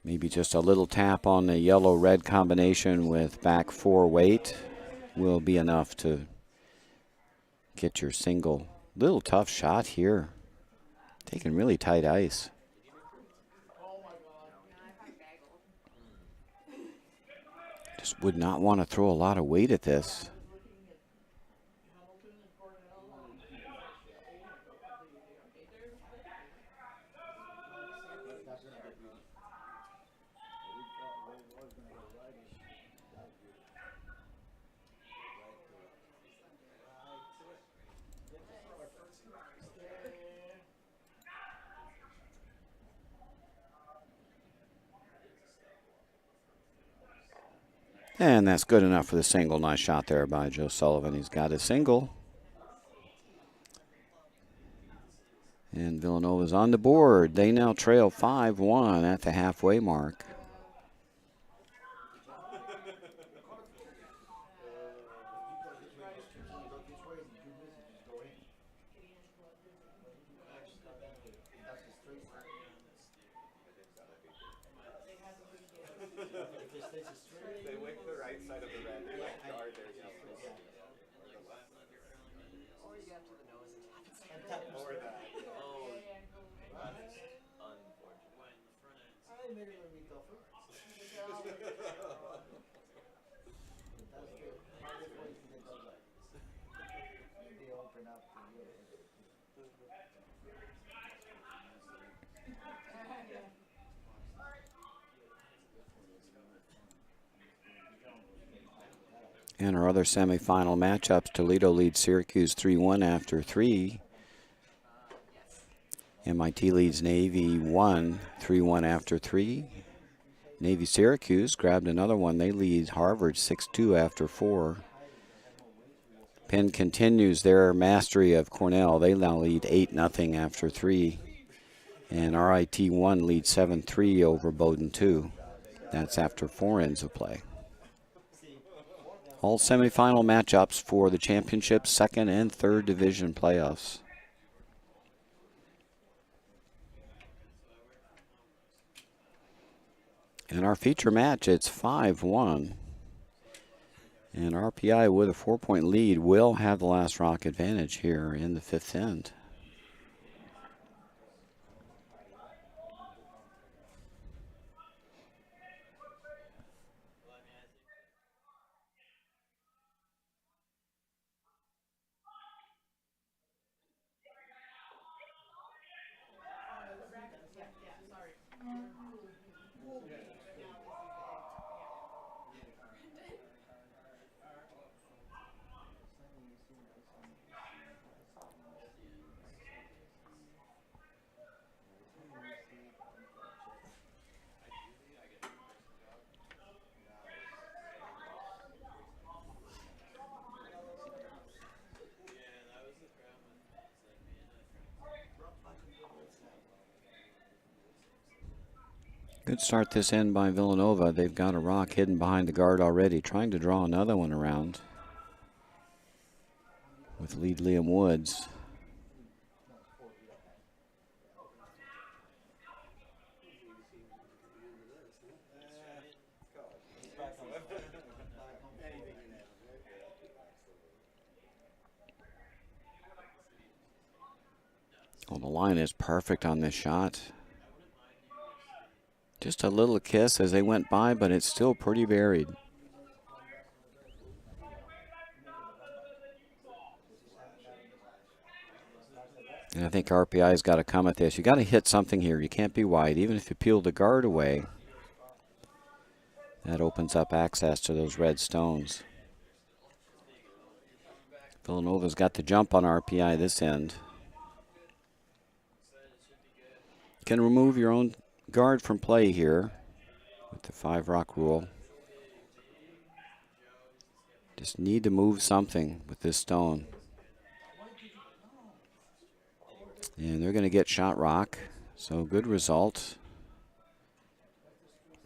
Maybe just a little tap on the yellow-red combination with back four weight will be enough to get your single. Little tough shot here. Taking really tight ice. Just would not want to throw a lot of weight at this. And that's good enough for the single. Nice shot there by Joe Sullivan. He's got a single. And Villanova's on the board. They now trail 5-1 at the halfway mark. They went the right side of the red guard there. Or you got to the nose and tap it. Or that. Oh. That's unfortunate. I made it when we go first. That's good. Hardest way to get those legs. They open up for you. And our other semifinal matchups, Toledo leads Syracuse 3-1 after 3. MIT leads Navy 3-1 after 3. Navy Syracuse grabbed another one. They lead Harvard 6-2 after 4. Penn continues their mastery of Cornell. They now lead 8-0 after 3. And RIT 1 leads 7-3 over Bowdoin 2. That's after 4 ends of play. All semifinal matchups for the championship, second and third division playoffs. In our feature match, it's 5-1. And RPI with a 4-point lead will have the last rock advantage here in the fifth end. Good start this end by Villanova. They've got a rock hidden behind the guard already, trying to draw another one around with lead Liam Woods. Well, the line is perfect on this shot. Just a little kiss as they went by, but it's still pretty buried. And I think RPI's got to come at this. You got to hit something here. You can't be wide. Even if you peel the guard away, that opens up access to those red stones. Villanova's got the jump on RPI this end. You can remove your own guard from play here with the 5 rock rule. Just need to move something with this stone. And they're going to get shot rock. So good result.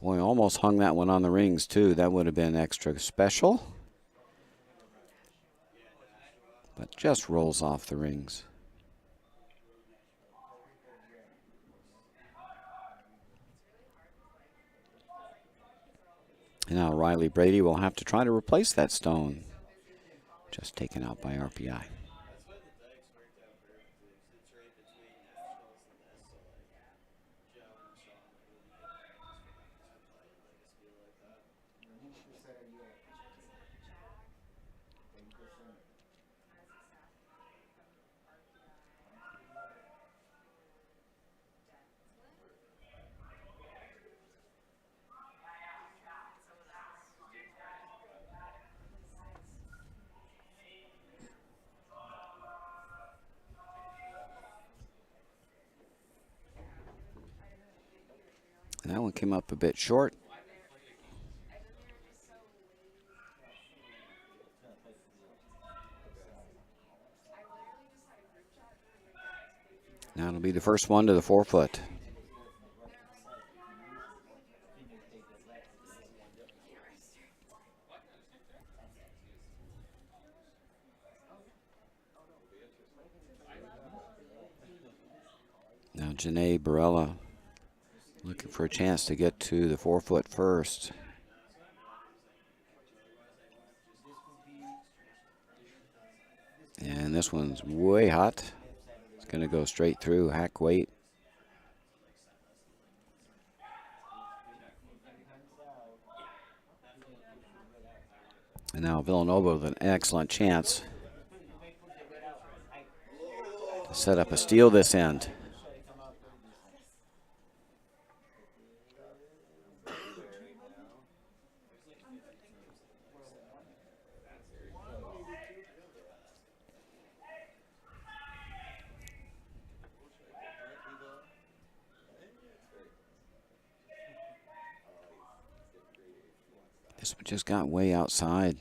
Boy, almost hung that one on the rings too. That would have been extra special. But just rolls off the rings. And now Riley Brady will have to try to replace that stone. Just taken out by RPI. And that one came up a bit short. Now it'll be the first one to the 4 foot. Now Janae Barella looking for a chance to get to the 4 foot first. And this one's way hot. It's going to go straight through, hack weight. And now Villanova with an excellent chance to set up a steal this end. This one just got way outside.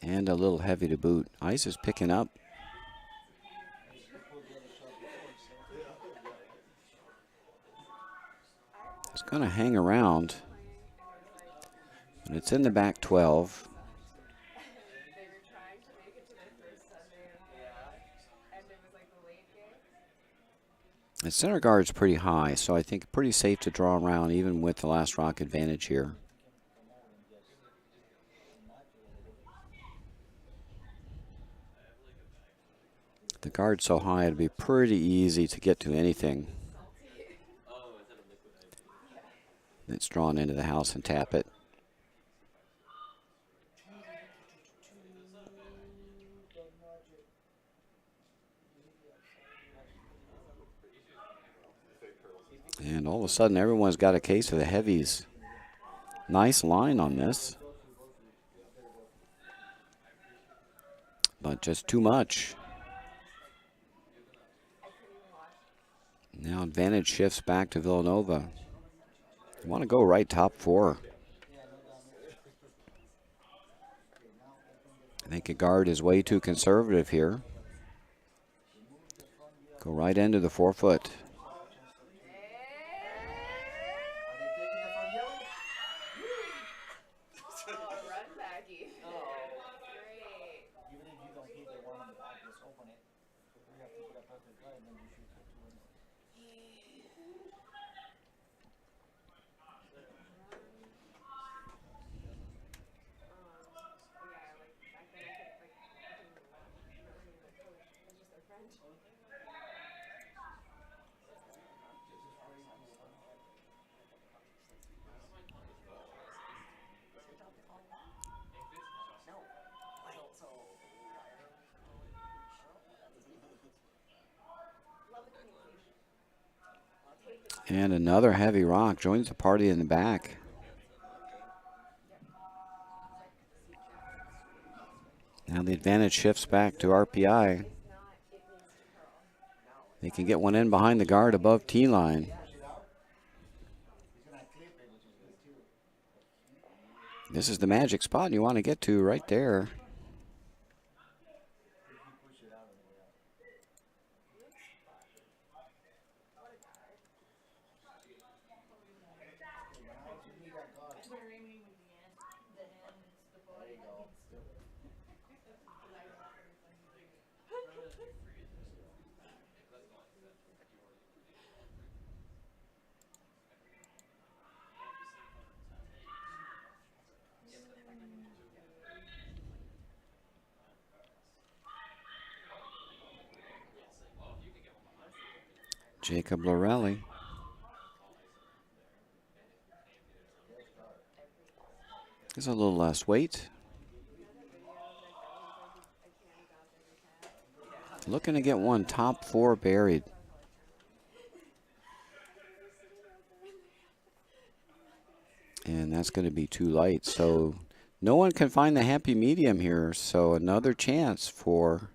And a little heavy to boot. Ice is picking up. It's going to hang around. And it's in the back 12. The center guard's pretty high, so I think pretty safe to draw around even with the last rock advantage here. The guard's so high it'd be pretty easy to get to anything that's drawn into the house and tap it. And all of a sudden, everyone's got a case of the heavies. Nice line on this. But just too much. Now advantage shifts back to Villanova. You want to go right top 4. I think a guard is way too conservative here. Go right into the 4 foot. And another heavy rock joins the party in the back. Now the advantage shifts back to RPI. They can get one in behind the guard above T-line. This is the magic spot you want to get to right there. Jacob Lorelli. There's a little less weight. Looking to get one top four buried. And that's going to be too light. So no one can find the happy medium here. So another chance for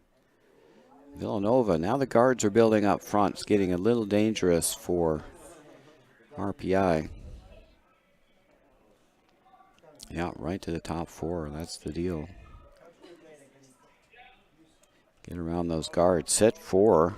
Villanova. Now the guards are building up front. It's getting a little dangerous for RPI. Yeah, right to the top four. That's the deal. Get around those guards. Set four.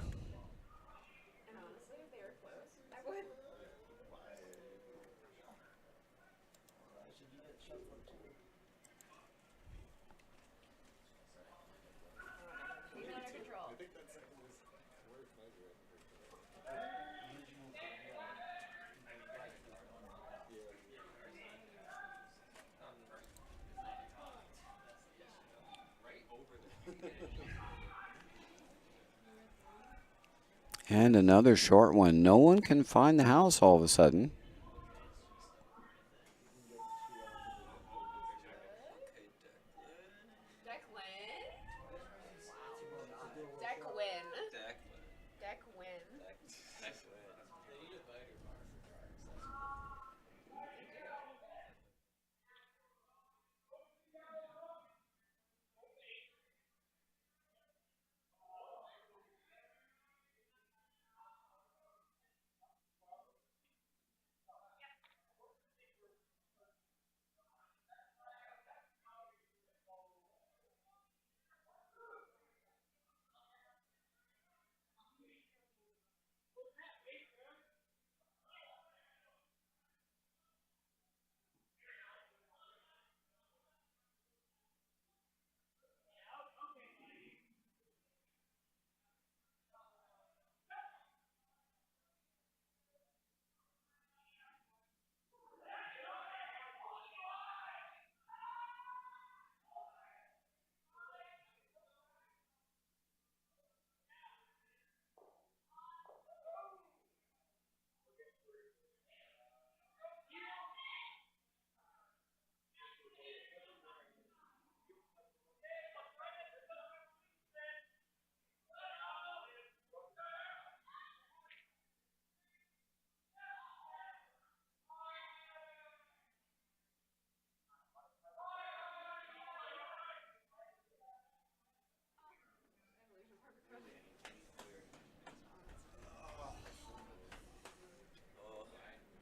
And another short one. No one can find the house all of a sudden.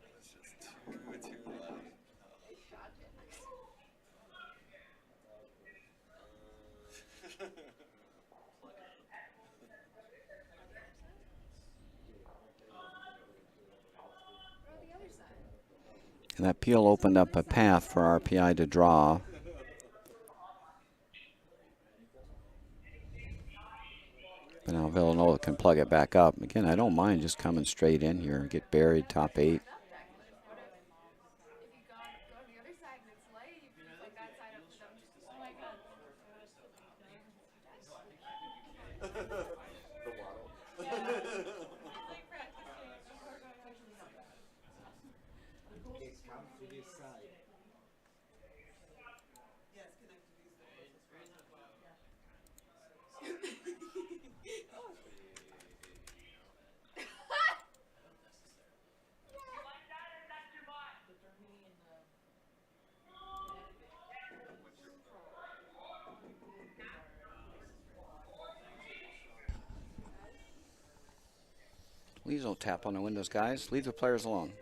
It's just too light. And that peel opened up a path for RPI to draw. But now Villanova can plug it back up. Again, I don't mind just coming straight in here and get buried top eight. It comes to this side. Please don't tap on the windows, guys. Leave the players alone.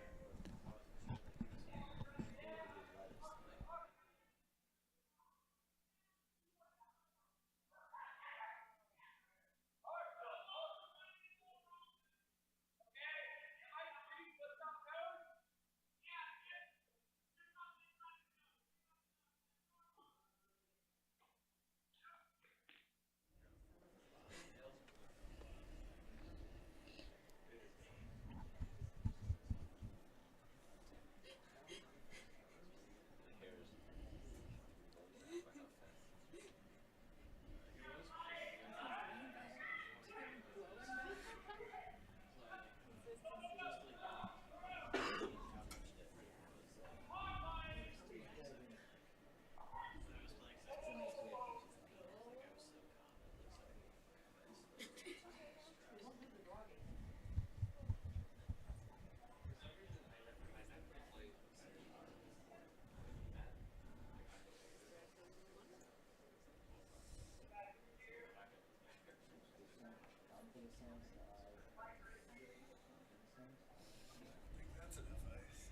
That's enough ice.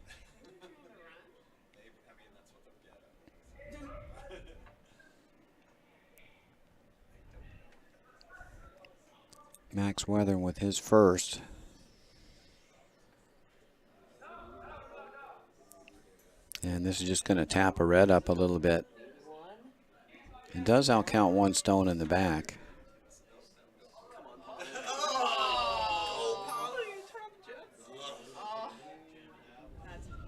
Maybe, I mean, that's what they'll get out of it. Max Weathern with his first. And this is just going to tap a red up a little bit. It does outcount one stone in the back. Oh, Polly, you dropped Jets. Oh, that's hard.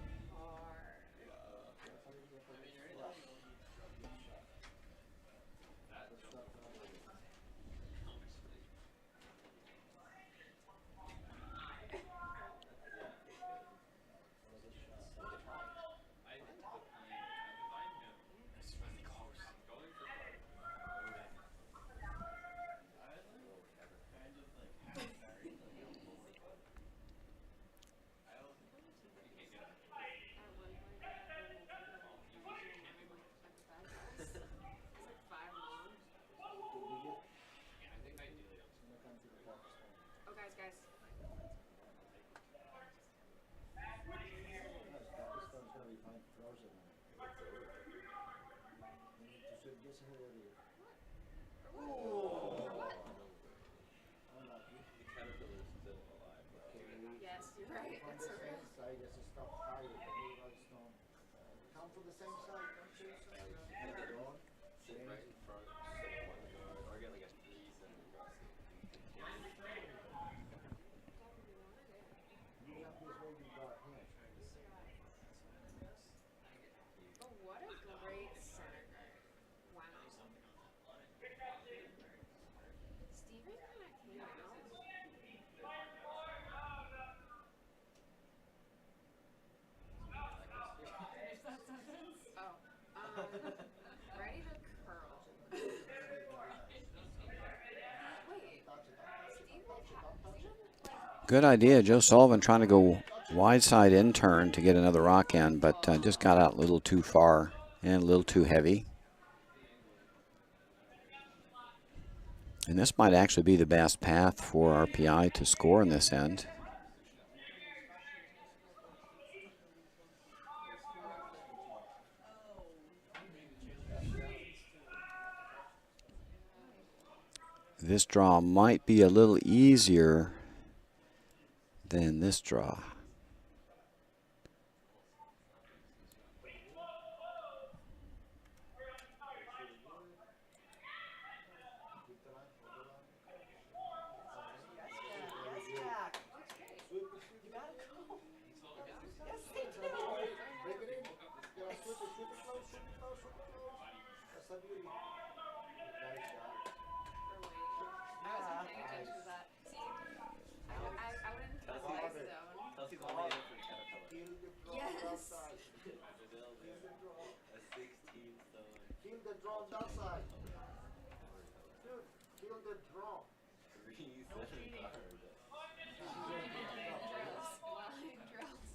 At one point, when they took the usual amount of like bad guys, it's like 5 long. Oh, guys. This one's gonna be fine, frozen. You need to swim just ahead of you. Unlucky. The caterpillar's still alive, though. Yes, you're right. From It's the a same real. side, just stop higher, the little white stone. Come from the same side, come same side. Drawn. Sit right in front, sit one guard, or get like a 3-center cross. You have this way, you got him. Oh, what a great center guard. Wow. Steven kind of came out. Finish that sentence. Oh, ready to curl. Wait, Steven, Good idea. Joe Sullivan trying to go wide side in turn to get another rock in, but just got out a little too far and a little too heavy. And this might actually be the best path for RPI to score in this end. This draw might be a little easier than this draw. Yes, Jack. You gotta go. Yes, they do. Break it in. Yeah, sweep it close. That's the beauty. Nice shot. for waiting. I wasn't paying attention to that. See, I wouldn't press the ice zone. Kelsey's only in it for caterpillar. Kill the draw Yes. that side. Kill the draw. A 16 stone. Kill the draw that side. Dude, kill the draw. 3-center guard. Drills. Line drills.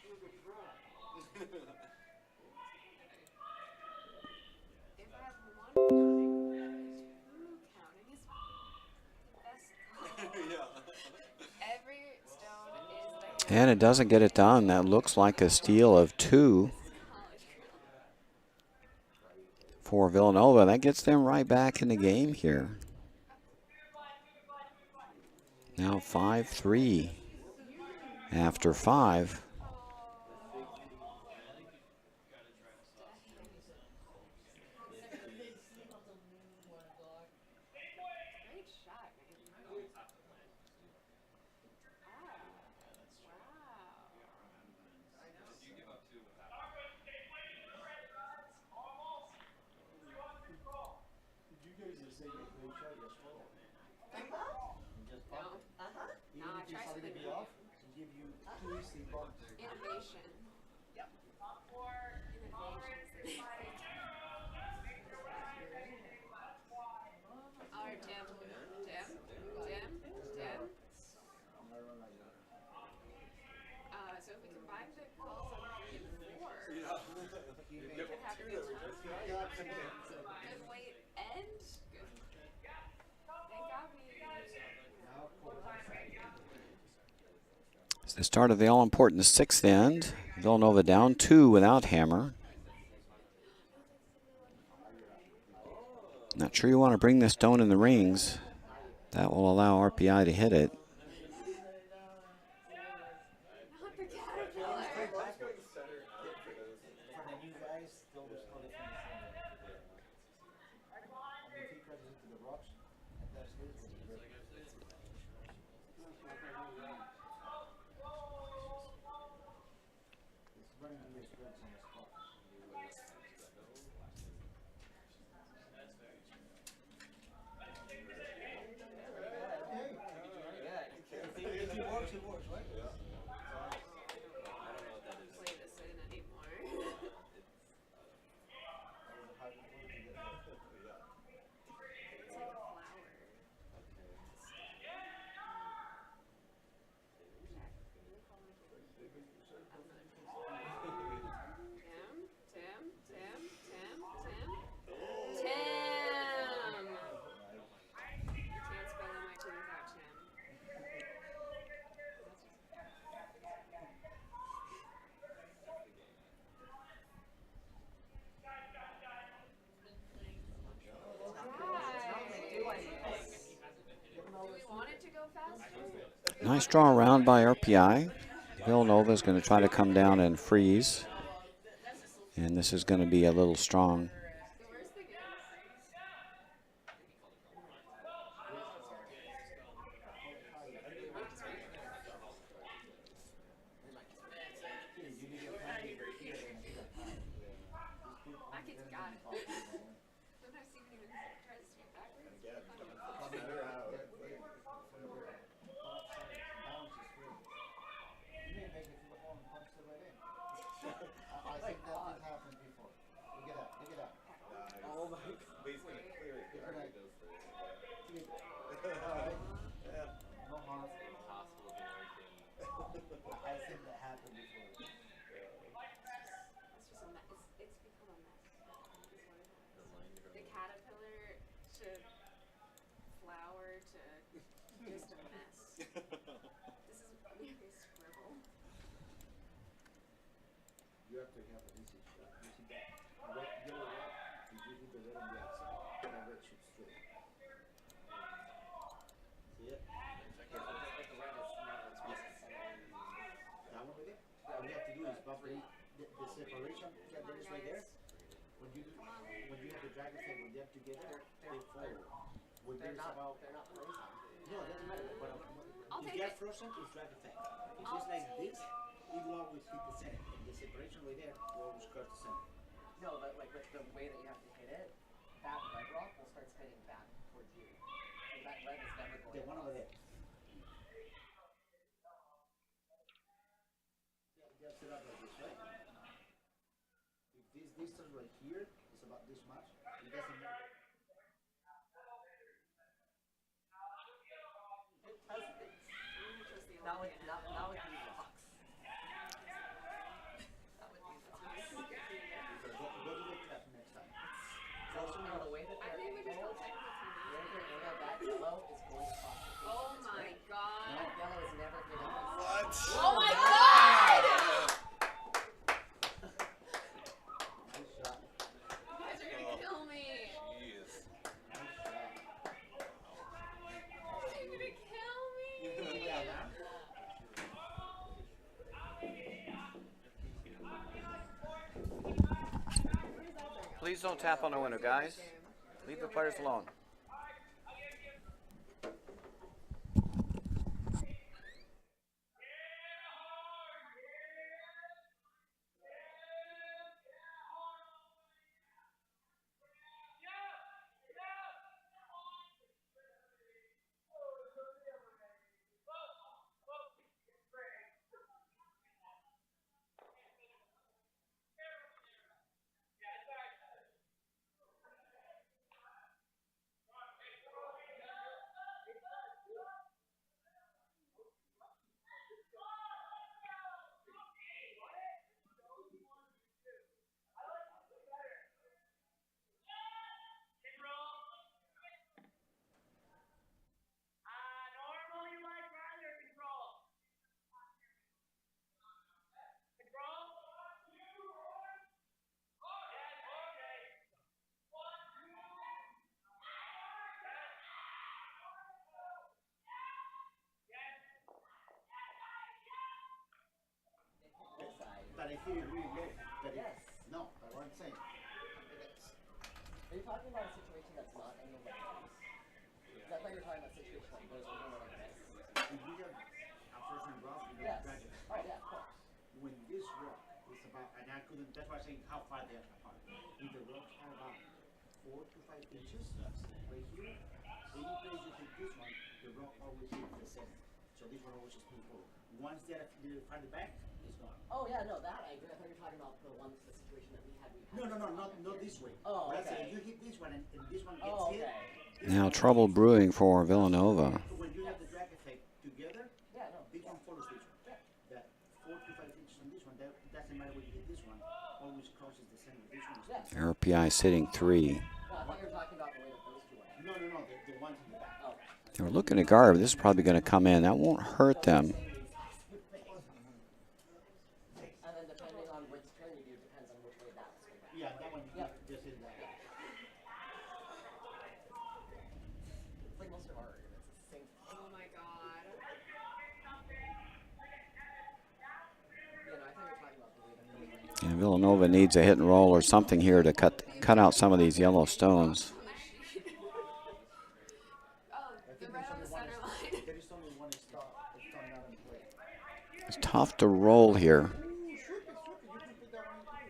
Kill the draw. If I have one counting, two counting is the best call. Yeah. And it doesn't get it done. That looks like a steal of 2 for Villanova. That gets them right back in the game here. Now 5-3 after 5. Great shot, man. Did you guys just say you played shot yesterday? You just No. bumped it. No, I Even if you tried started to something be off, it give you 2 easy bumps. Innovation. Yep. Innovation. All right, Tim. I'm gonna run like that. So if we combine the calls on 3 and 4, He we made could have a good turn. Good late end. Good. Thank God we. now Cole's on side. It's the start of the all-important 6th end. Villanova down 2 without Hammer. Not sure you want to bring this stone in the rings. That will allow RPI to hit it. Not the Straight caterpillar. backwards. For the new guys, they'll just call it from the center. And if he crashes into the rocks, and that's it, it's a rip. It's running to your spreads on the spot. If it works, it works, right? Play this in anymore. That was a hard one to get there. It's like a flower. Tim. You can't spell MIT without Tim. Do we want it to go faster? Nice draw around by RPI. Villanova is going to try to come down and freeze. And this is going to be a little strong. So where's the game? Bucket's got it. Sometimes Steven even tries to swing backwards. You may make it to the hole and punch it right in. I think that did happen before. Look at that, look at that. Oh my god. He's gonna clear it. He already does this. Alright, no harm. Impossible to I think that happened before. It's just a mess. It's become a mess. Is what it has. The caterpillar to flower to just a mess. This is really scribble. You have to have an easy shot. You see that? Red, yellow, red. If you hit the red on the outside, that red shoots straight. See it? That one right there? All you have to do is bump the separation that there is right there. When you have the dragon thing, when they have together, they forward. When there's about They're not frozen. no, it doesn't matter. But I'll if take they are it. frozen, it's drag effect. If I'll it's like take this, it will always hit the center. And the separation right there will always curve the center. No, but like with the way that you have to hit it, that red rock will start spinning back towards you. So that red is never going. The one over there. You have set up like this, right? If this distance right here is about this much, it doesn't matter. Not with these rocks. Not with these rocks. Go to the trap next time. No, the way that I they're think we just angled, go technical the way tonight. they're angled, that yellow is going to cross the face. Oh my god. That yellow is never hitting this. What? Oh my Please don't tap on the window, guys. Leave the players alone. That I hit it really low. That Yes. No, that's what I'm saying. Are you talking about a situation that's not in the legs? Because I thought you were talking about a situation like goes over like this. If you have a frozen rock, you Yes. don't drag it. Oh yeah, of course. When this rock is about, and I couldn't, that's why I'm saying how far they are apart. If the rocks are about 4 to 5 inches, right here, any place you hit this one, the rock always hits the center. So this one always is moving forward. Once they're farther back, it's gone. Oh yeah, no, that I agree. I thought you were talking about the situation that we had. Not this way. Oh, But I said, okay. if you hit this one and this one gets Oh, hit, okay. Now trouble brewing for Villanova. when you have the drag effect together, Yeah, no. this one follows this one. That 4 to 5 inches on this one, that doesn't matter when you hit this one, always crosses the center. This one is Yeah. RPI sitting 3. No, I thought you were talking about the way that those two went. No, the ones in the back. Okay. They were looking at guard. This is probably going to come in. That won't hurt them. And then depending on which turn you do, depends on which way that's going back. Yeah, that one Yep. just is that. It's like most of our arguments. It's the same thing. Oh my god. Yeah, no, I thought you were talking about the way that those went. And Villanova needs a hit and roll or something here to cut out some of these yellow stones. On the sheet. The red on the center line. There is only one stop. It's not out in play. It's tough to roll here. Ooh, shoot it. You can put that one in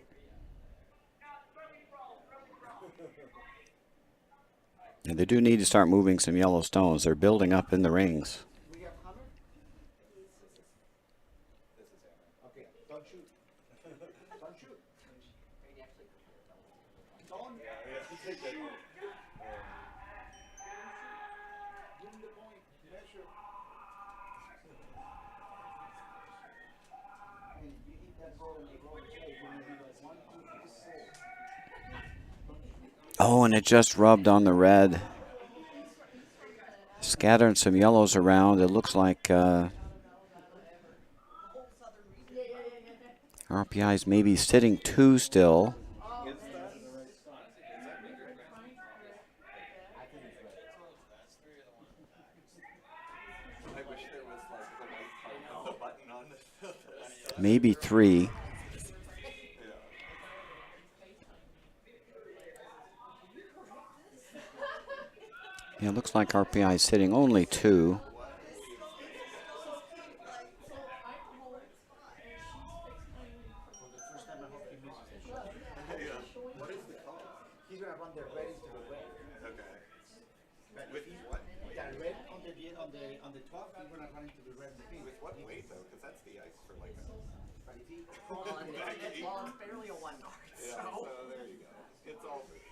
too. And they do need to start moving some yellow stones. They're building up in the rings. We have hammer? Okay, don't shoot. Don't shoot. Brady actually prepared that one. Don't. Take that one. Bring the point. Measure. And if you hit that ball in the wrong shape, you're gonna be like 1, 2, 3, 4. Oh, and it just rubbed on the red. Scattering some yellows around. It looks like RPI's maybe sitting 2 still. I wish there was like the white part of the button on the Maybe 3. Yeah, it looks like RPI is sitting only 2. For the first time, I hope he misses a shot. What is the call? He's gonna run the red into the red. Okay. But With if he, what? that red on the top, he's gonna run into the red in the pin. With what weight though? Because that's the ice for like a. But if he, Well, it's barely a one guard, Yeah. so. So there you go. It's all good.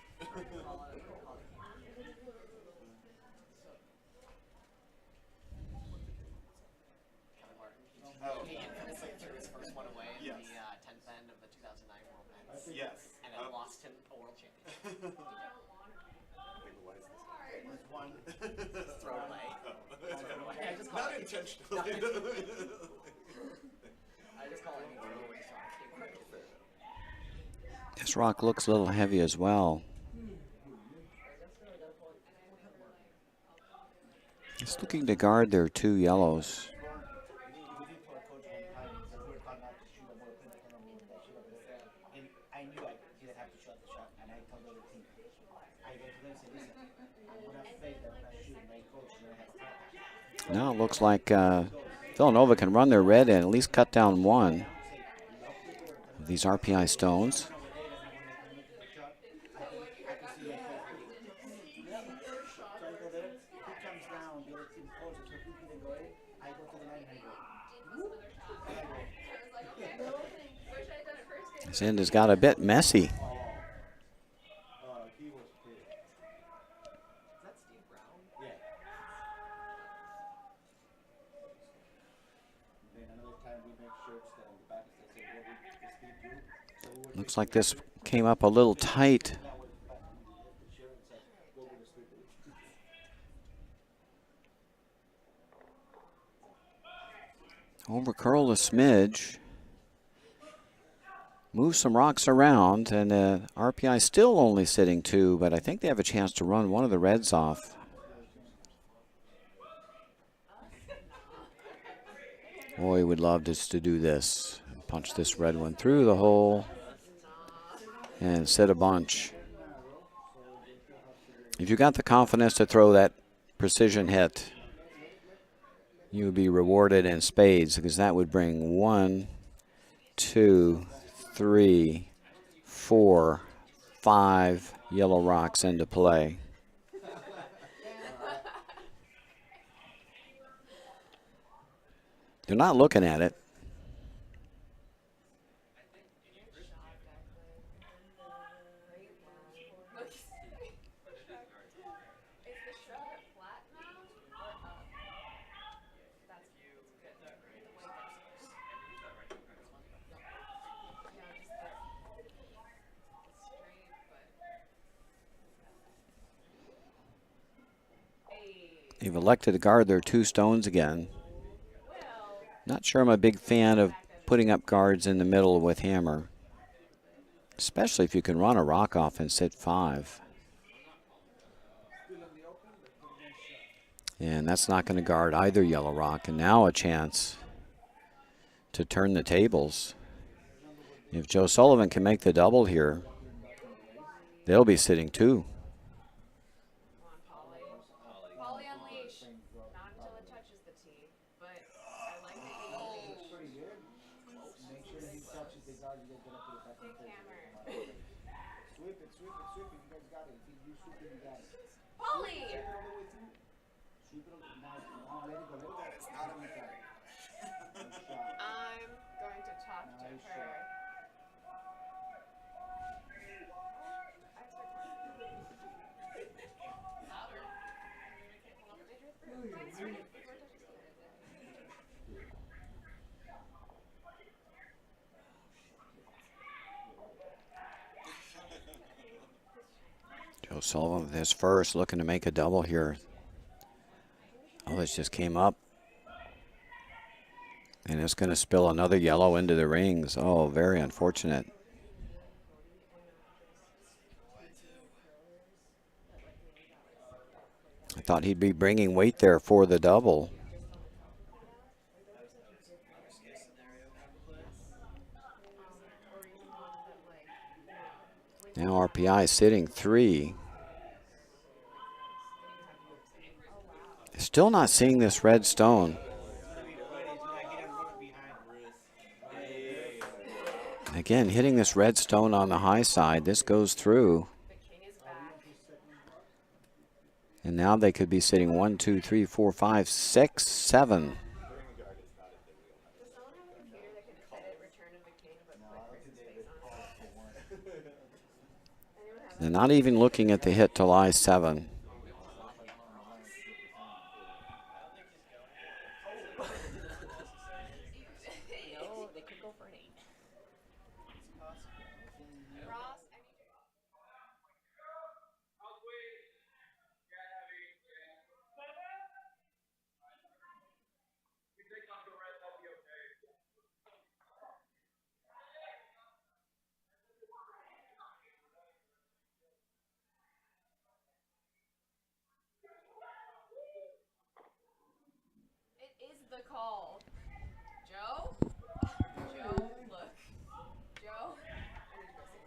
Kevin Martin. Oh. He infamously threw his first one away in Yes. the 10th end of the 2009 World Men's. Yes. And then lost him a world championship. Like, what is this? was one. Throw away. I just call Not it. intentionally. I just call it a throwaway shot. This rock looks a little heavy as well. It's looking to guard their 2 yellows. We did tell our coach one time that we were taught not to shoot a more pin the camera move that shoot up there. And I knew I didn't have to shot the shot, and I told the other team. I go to them and say, listen, I'm gonna fake, I'm gonna shoot, and my coach is gonna have a foul. Now it looks like Villanova can run their red and at least cut down one of these RPI stones. This end has got a bit messy. He was pissed. Is that Steve Brown? Yeah. Then another time we make shirts that on the back that say what we Steve do. So we were Looks like this came up a little tight. that was the back on the shirt and says what would Steve do. Over curl a smidge. Move some rocks around, and RPI still only sitting 2, but I think they have a chance to run one of the reds off. Boy, would love just to do this. Punch this red one through the hole and set a bunch. If you got the confidence to throw that precision hit, you would be rewarded in spades, because that would bring 1, 2, 3, 4, 5 yellow rocks into play. They're not looking at it. They've elected to guard their 2 stones again. Not sure I'm a big fan of putting up guards in the middle with hammer, especially if you can run a rock off and sit 5. And that's not going to guard either yellow rock. And now a chance to turn the tables. If Joe Sullivan can make the double here, they'll be sitting 2. Polly unleash. Not until it touches the tee, but I like that you unleash. Pretty good. Make sure he touches the guard, you guys gotta put it back in Big hammer. Sweep it, sweep it, sweep it. You guys got it. If you sweep it, you got it. Polly! Sweep it all the way through. Sweep it all the way. Now, let it go, let it go. Out of the guy. Good shot. I'm going to talk to Nice her. shot. Joe Sullivan with his first, looking to make a double here. Oh, this just came up. And it's going to spill another yellow into the rings. Oh, very unfortunate. I thought he'd be bringing weight there for the double. Now RPI sitting 3. Still not seeing this red stone. Again, hitting this red stone on the high side. This goes through. The king is back. And now they could be sitting 1, 2, 3, 4, 5, 6, 7. Does someone have a computer that can edit Return of the King but put Chris's face on it? Anyone have They're not even looking at the hit till I-7. No, they could go for an 8. Ross, I need It is the call. Joe? Joe, look. Joe? I need to go sit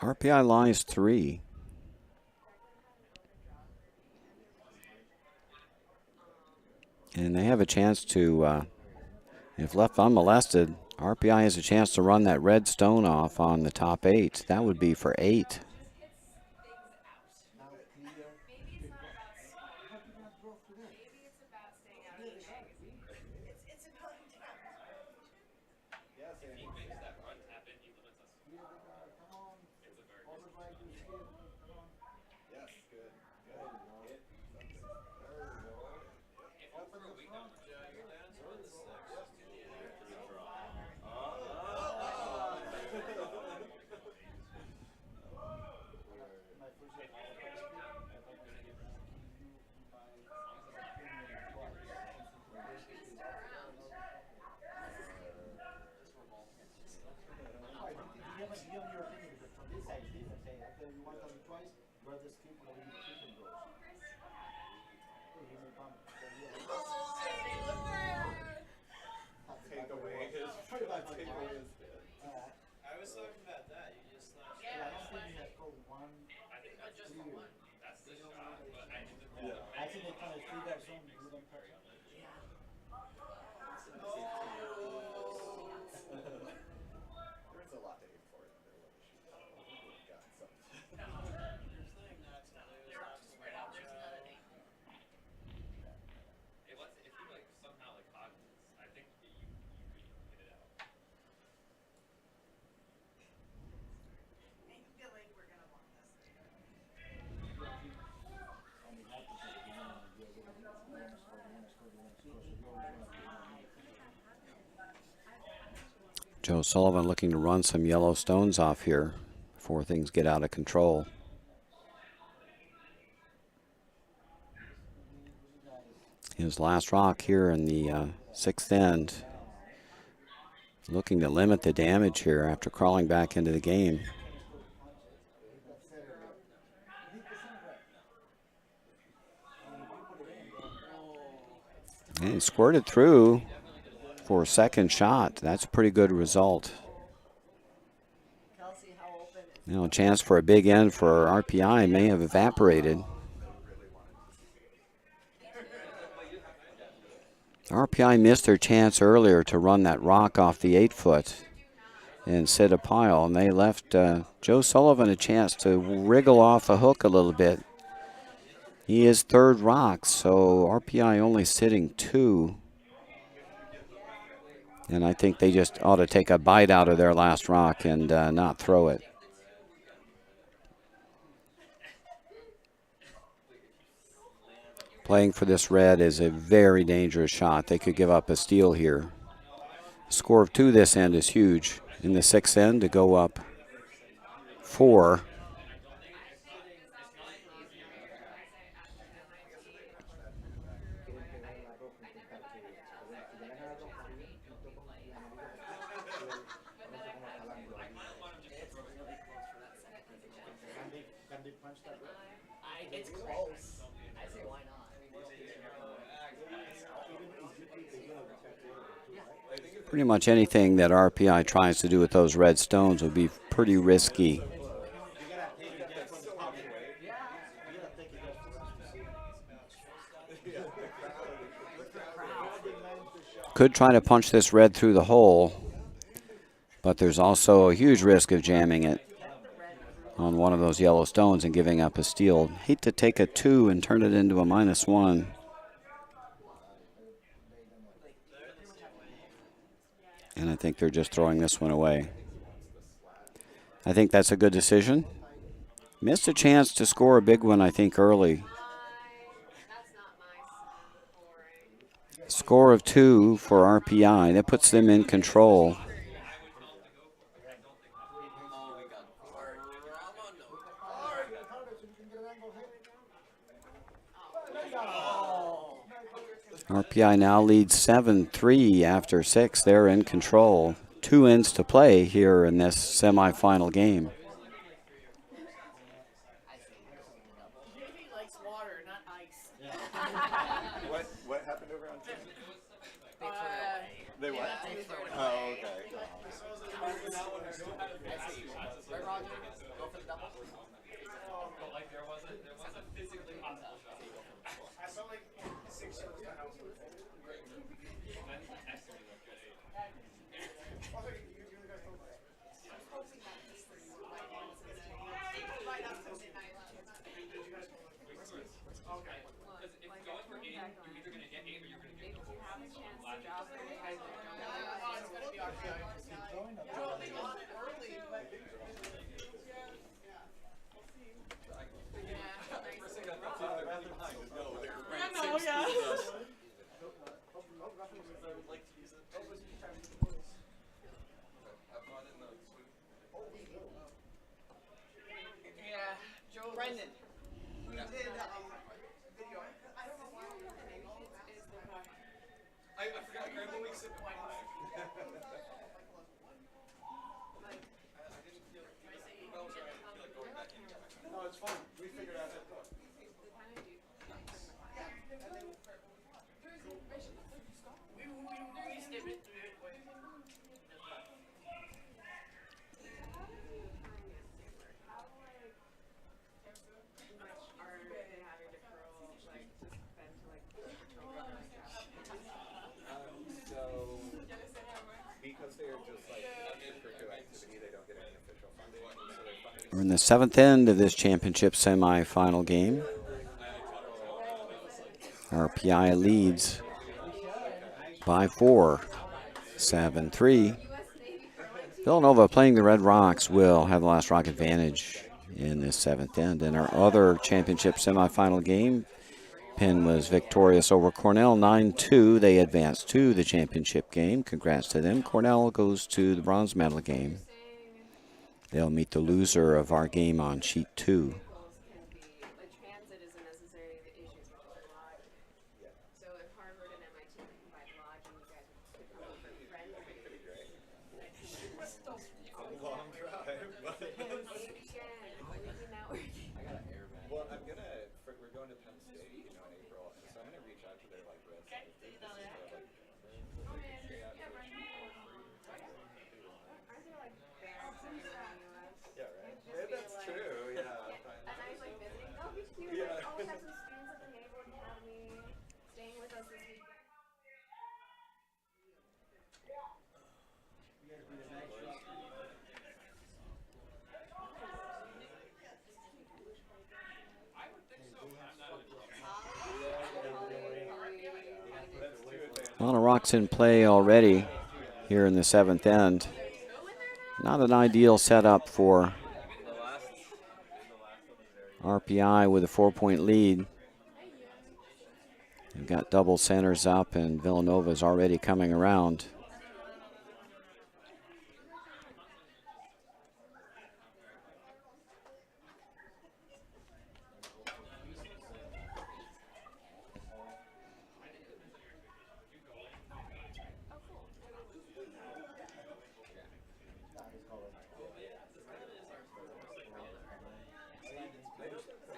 RPI lies 3. And they have a chance to, if left unmolested, RPI has a chance to run that red stone off on the top 8. That would be for 8. Now clear. Maybe it's not about How did not draw through that? maybe it's about staying out of the game. It's about Yes, if he makes that run tap in, he limits us. Clear the guard. Come on. It's a very Overdrive your skin. Come on. Yes, good. Good. There you go. Hit something. There you go. If you Open throw the a weak front. down, you lands on the 6. My first year, I thought it was you by twice. I don't think you have a deal in your opinion because from this side it's different. Say after you want them twice, you are the skip for the different goals. Hey, he's in comment. Take away his Sorry about my take part. away his hit. I was talking about that. You just slashed. Yeah, I don't think he has scored one. I think that's just clear. one. That's the shot, but I think the I think they kind of see that some wooden touch. There's a lot to aim for in the middle of the shoot. Got some. Here's the thing, not to lose, not to spread out. It was if you like somehow like caught this, I think you could hit it out. I feel like we're gonna want this. Joe Sullivan looking to run some yellow stones off here before things get out of control. His last rock here in the 6th end. Looking to limit the damage here after crawling back into the game. And he squirted through for a second shot. That's a pretty good result. Kelsey, how open is You know, a chance for a big end for RPI may have evaporated. RPI missed their chance earlier to run that rock off the 8-foot and set a pile, and they left Joe Sullivan a chance to wriggle off the hook a little bit. He is 3rd rock, so RPI only sitting 2. And I think they just ought to take a bite out of their last rock and not throw it. Playing for this red is a very dangerous shot. They could give up a steal here. Score of 2 this end is huge. In the 6th end to go up 4. it's close. I say why not? Pretty much anything that RPI tries to do with those red stones would be pretty risky. Could try to punch this red through the hole, but there's also a huge risk of jamming it on one of those yellow stones and giving up a steal. Hate to take a 2 and turn it into a -1. And I think they're just throwing this one away. I think that's a good decision. Missed a chance to score a big one, I think, early. That's not my scoring. Score of 2 for RPI. That puts them in control. RPI now leads 7-3 after 6. They're in control. 2 ends to play here in this semifinal game. He likes water, not ice. What happened over on team? They threw it away. They what? They threw it Oh, away. okay. I see. Right, Roger? Go for the double. But like there was a physically possible shot. I saw like 6 shows that house. And then next to me looked good. Also, you guys told me. Did you guys okay. Because if Like, going for 8, back on you're either gonna get 8 or you're gonna get Did you have a chance to drop it? First thing I thought, they're really behind. No, they're I know, yeah. like to use it. Have fun in the swoop. Yeah, Joe. Brendan. Who did video? I don't know why. I forgot Greg when we said the wine bag. I didn't feel like well, sorry, I didn't feel like going back in. No, it's fine. We figured out that. So, because they're just like extracurricular activity, they don't get any official funding. So their funding We're in the 7th end of this championship semifinal game. RPI leads by 4, 7-3. Villanova playing the Red Rocks will have the last rock advantage in this 7th end. In our other championship semifinal game, Penn was victorious over Cornell 9-2. They advanced to the championship game. Congrats to them. Cornell goes to the bronze medal game. They'll meet the loser of our game on sheet 2. Transit isn't necessarily the issue as much as the lodging. So if Harvard and MIT can provide lodging, you guys could come over for friends. a long drive, but well, I'm gonna. We're going to Penn State, in April, and so I'm gonna reach out to their like red safety. Yeah, right. Yeah, that's true. Yeah. And I was like visiting. Oh, he's cute. Like, oh, we have some students at the Naval Academy staying with us this weekend. A lot of rocks in play already here in the 7th end. Not an ideal setup for RPI with a 4-point lead. They've got double centers up, and Villanova's already coming around.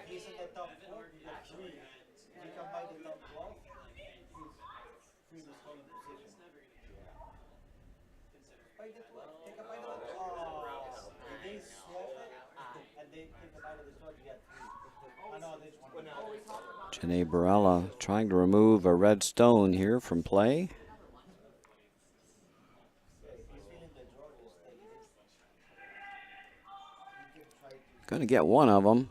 He's in the top 4, you got 3. If you can buy the top 12, he's the scoring position. Buy the 12. Take a bite of the if they swap it and they take a bite of the 12, you get 3. I know this one. Janae Barella trying to remove a red stone here from play. Going to get one of them.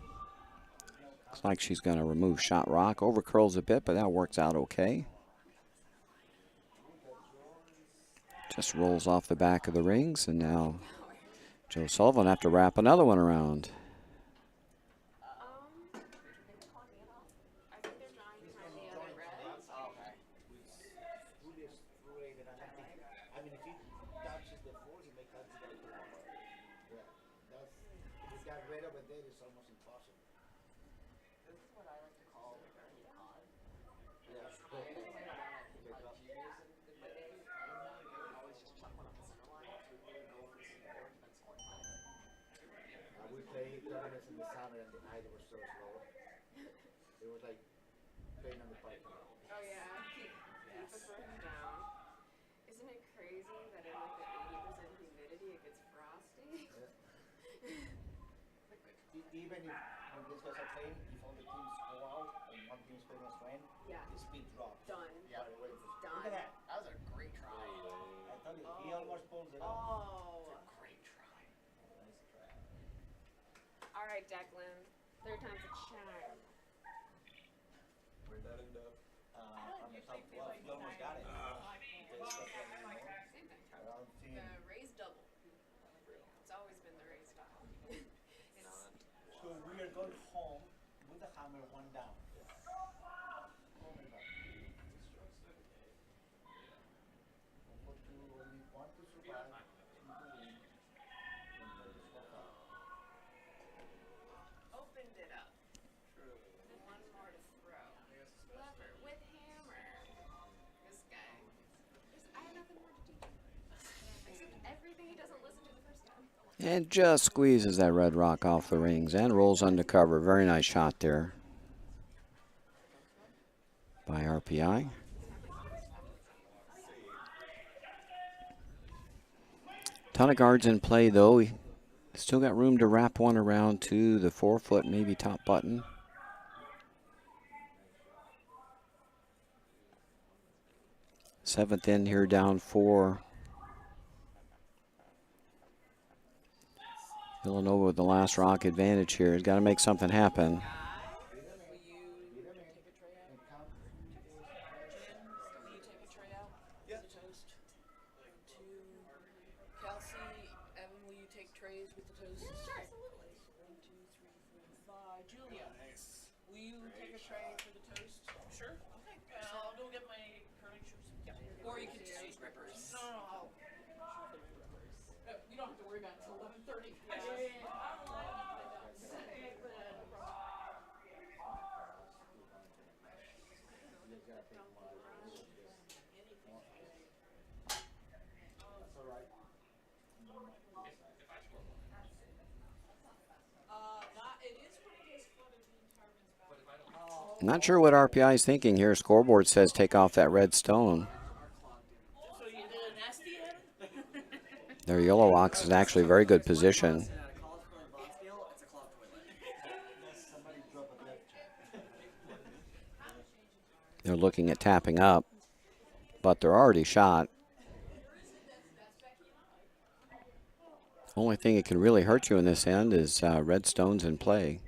Looks like she's going to remove shot rock. Over curls a bit, but that works out okay. Just rolls off the back of the rings, and now Joe Sullivan will have to wrap another one around. I mean, if he touches the 4, he makes that together. Yeah, that's, if he's got red over there, it's almost impossible. This is what I like to call the cod. Yeah. We played tournaments in the summer and the night was so slow. It was like playing on the pipe. Oh yeah, keep the first down. Isn't it crazy that in like the 80% humidity it gets fried? Even if when these guys are playing, if all the teams go out and one team's pretty much win, Yeah. the speed drops. Done. Yeah. Right away. Done. Look at that. That was a great try. I told you, he almost pulls it off. Oh. Great try. Nice try. All right, Declan. Third time's a charm. Where'd that end up? On the top 12, he almost got it. Same thing. Around 10. The raised double. It's always been the raised style. So we are going home with the hammer one down. Home and back. For two, only one to survive, two to win. And then to swap out. Opened it up. And one more to throw. Clever. With hammer. This guy. I have nothing more to teach him. Except everything he doesn't listen to the first time. And just squeezes that red rock off the rings and rolls under cover. Very nice shot there by RPI. Ton of guards in play though. He still got room to wrap one around to the 4-foot, maybe top button. Seventh in here, down 4. Villanova with the last rock advantage here. He's got to make something happen. Will you take a tray out? And count. Will you take a tray out? Yeah. With the toast. To Kelsey, Evan, will you take trays with the toast? Yeah, sure, absolutely. 1, 2, 3, 4, 5. Julia, will you take a tray for the toast? Sure. Okay. I'll go get my curling shoes. Yeah. Or you can just use rippers. No. You don't have to worry about it until 11:30. That's all right. It is what it is for the entire men's basketball. Not sure what RPI is thinking here. Scoreboard says take off that red stone. So you did a nasty Evan? Their yellow ox is actually a very good position. Somebody drop a left check. They're looking at tapping up, but they're already shot. Only thing that can really hurt you in this end is red stones in play.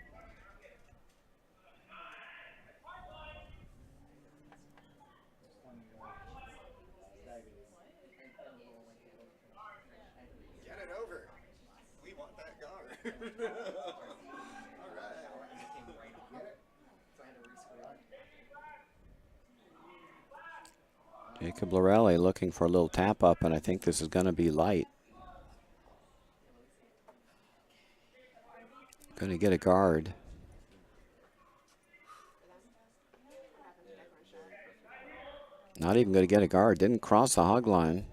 Get it over. We want that guard. All right. Jacob Lorelli looking for a little tap up, and I think this is going to be light. Going to get a guard. Not even going to get a guard. Didn't cross the hog line.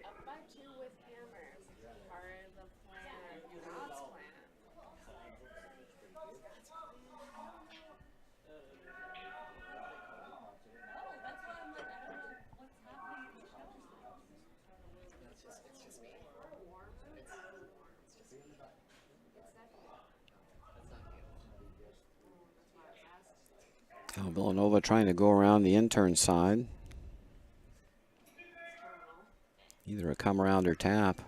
Up by 2 with hammers. Part of the plan. God's plan. It's just me. Warm. It's warm. It's just me. It's definitely. That's not you. That's why I was asked. Now Villanova trying to go around the intern side. Either a come around or tap.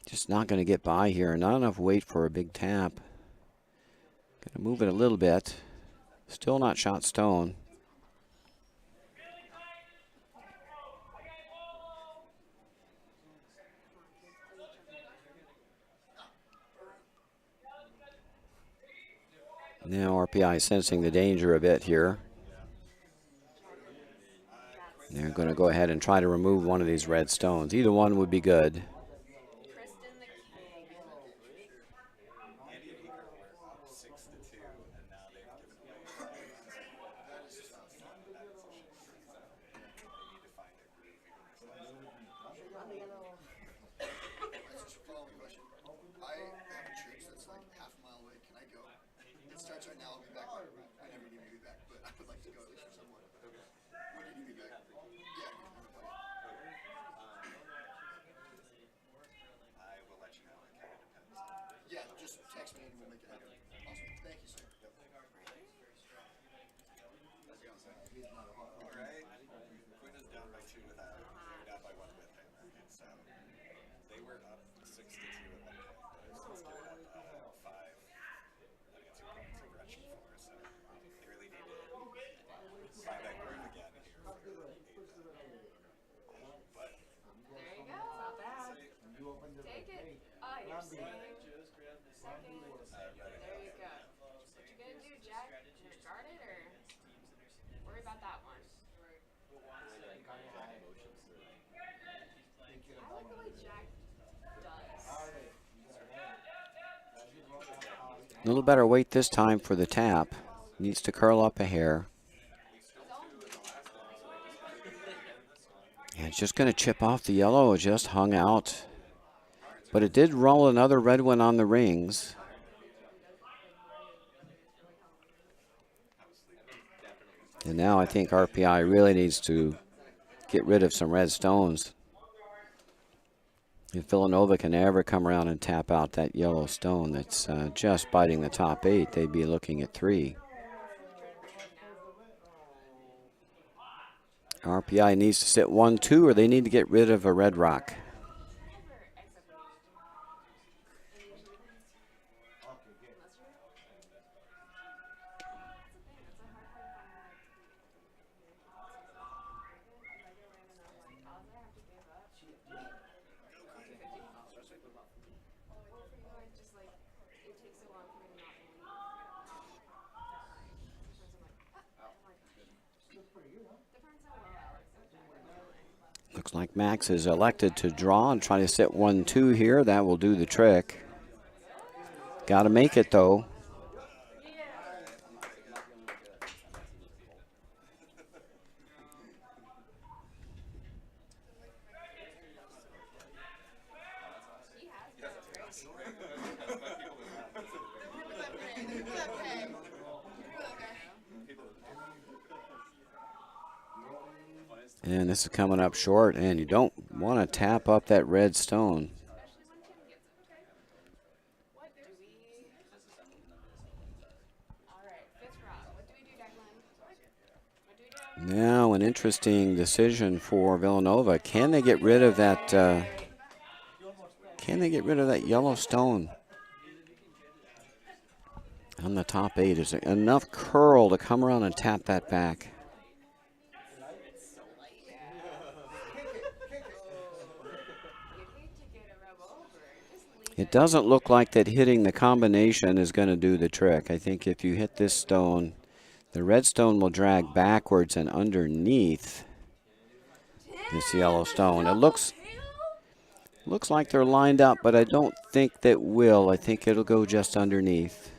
Just not going to get by here. Not enough weight for a big tap. Going to move it a little bit. Still not shot stone. Now RPI sensing the danger a bit here. They're going to go ahead and try to remove one of these red stones. Either one would be good. Kristen the King. Andy and Eker were up 6-2, and now they've given away. That is just that is a shame. So they need to find their groove even this last game. That's just a follow-up question. I have a church that's like half a mile away. Can I go? It starts right now. I'll be back later. All right. Quinn is down by 2 without him. They were down by 1 with him. So they were up 6-2 at one point, but have since given up 5 unanswered points over at G4. So they really need to find that groove again here for 8. But There you go. Not bad. Take it. Oh, you're safe. Second. There you go. What you gonna do, Jack? You gonna guard it or worry about that one? I like the way Jack does. A little better weight this time for the tap. Needs to curl up a hair. And it's just going to chip off the yellow. It just hung out. But it did roll another red one on the rings. And now I think RPI really needs to get rid of some red stones. If Villanova can ever come around and tap out that yellow stone that's just biting the top 8, they'd be looking at 3. RPI needs to sit 1-2, or they need to get rid of a red rock. Looks like Max is elected to draw and try to sit 1-2 here. That will do the trick. Got to make it, though. And this is coming up short, and you don't want to tap up that red stone. Now an interesting decision for Villanova. Can they get rid of that? Can they get rid of that yellow stone on the top 8? Is there enough curl to come around and tap that back? It doesn't look like that hitting the combination is going to do the trick. I think if you hit this stone, the red stone will drag backwards and underneath this yellow stone. It looks like they're lined up, but I don't think that will. I think it'll go just underneath.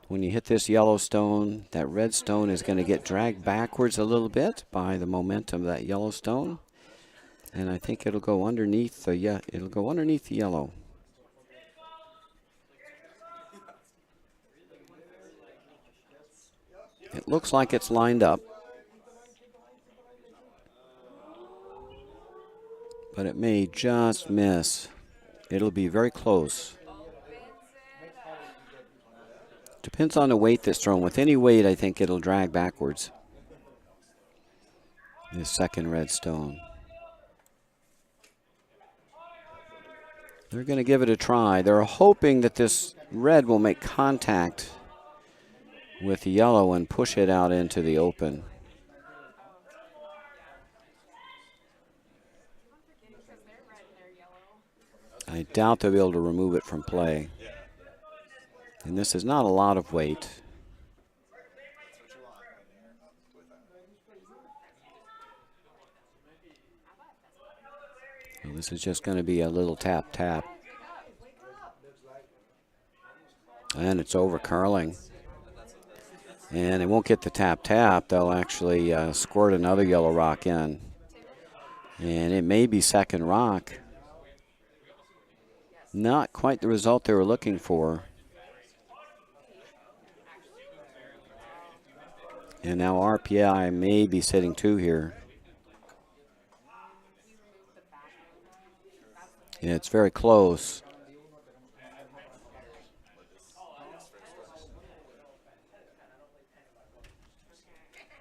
When you hit this yellow stone, that red stone is going to get dragged backwards a little bit by the momentum of that yellow stone. And I think it'll go underneath the yellow. It looks like it's lined up, but it may just miss. It'll be very close. Depends on the weight that's thrown. With any weight, I think it'll drag backwards. The second red stone. They're going to give it a try. They're hoping that this red will make contact with the yellow and push it out into the open. I doubt they'll be able to remove it from play. And this is not a lot of weight. So this is just going to be a little tap, tap. And it's over curling. And they won't get the tap, tap. They'll actually squirt another yellow rock in. And it may be second rock. Not quite the result they were looking for. And now RPI may be sitting 2 here. Yeah, it's very close.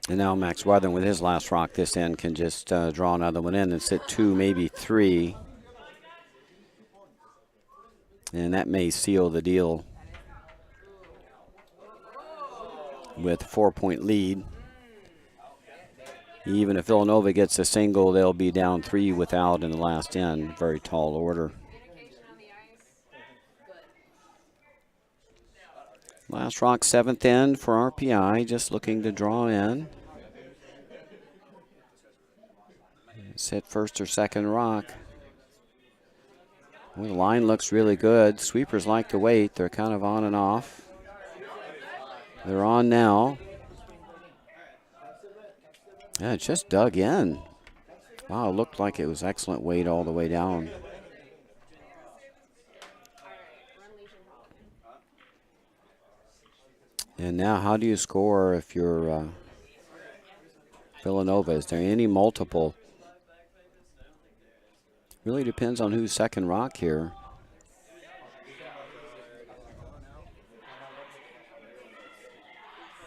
And now Max Weather with his last rock this end can just draw another one in and sit 2, maybe 3. And that may seal the deal with a 4-point lead. Even if Villanova gets a single, they'll be down 3 without in the last end. Very tall order. Communication on the ice. Last rock, 7th end for RPI, just looking to draw in. Sit first or second rock. Well, the line looks really good. Sweepers like to wait. They're kind of on and off. They're on now. Yeah, it just dug in. Wow, it looked like it was excellent weight all the way down. And now how do you score if you're Villanova? Is there any multiple? Really depends on who's second rock here.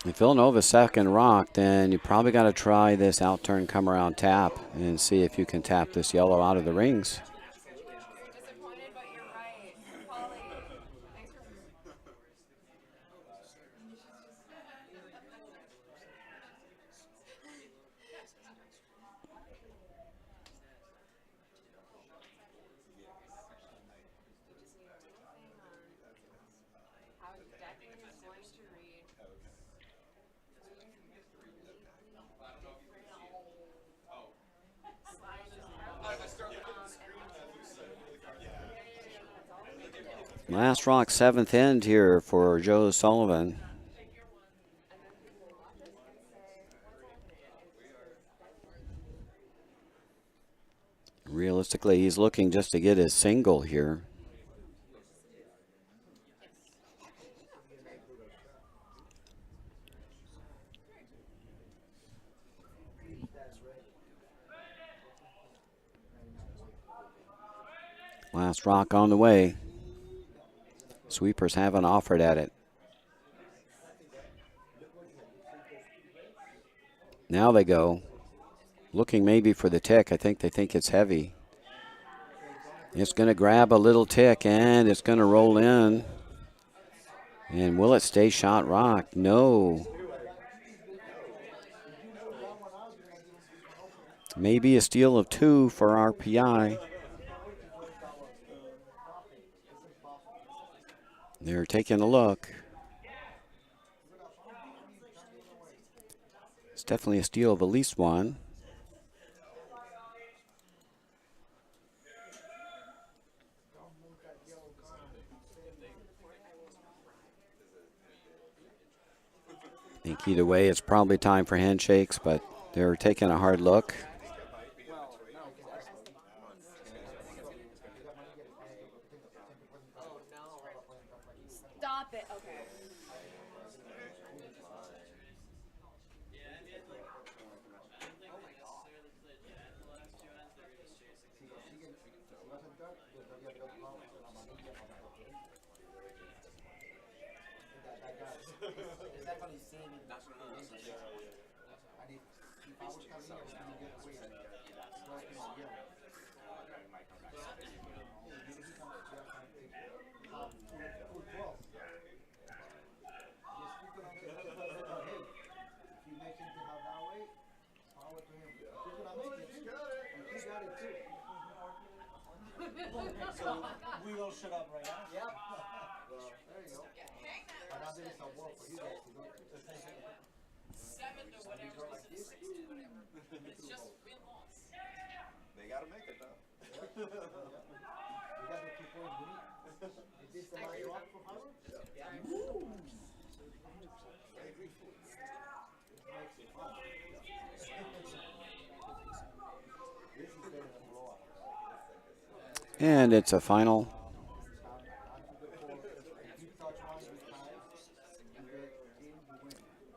If Villanova's second rock, then you probably got to try this out-turn, come-around tap and see if you can tap this yellow out of the rings. Disappointed, but you're right. Polly, thanks for. How Declan is going to read. Last rock, 7th end here for Joe Sullivan. Realistically, he's looking just to get his single here. Last rock on the way. Sweepers haven't offered at it. Now they go. Looking maybe for the tick. I think they think it's heavy. It's going to grab a little tick, and it's going to roll in. And will it stay shot rock? No. Maybe a steal of 2 for RPI. They're taking a look. It's definitely a steal of at least 1. I think either way, it's probably time for handshakes, but they're taking a hard look. Stop it. Okay. So we will shut up right now? Yep. There you go. And now there is a walk for you guys to go to. 7 to whatever, 6 to whatever. It's just real loss. They gotta make it though. We got the 2 points we need. Is this the last rock for Howard? Yeah. Woo! This makes it fun. This is better than blowout. And it's a final.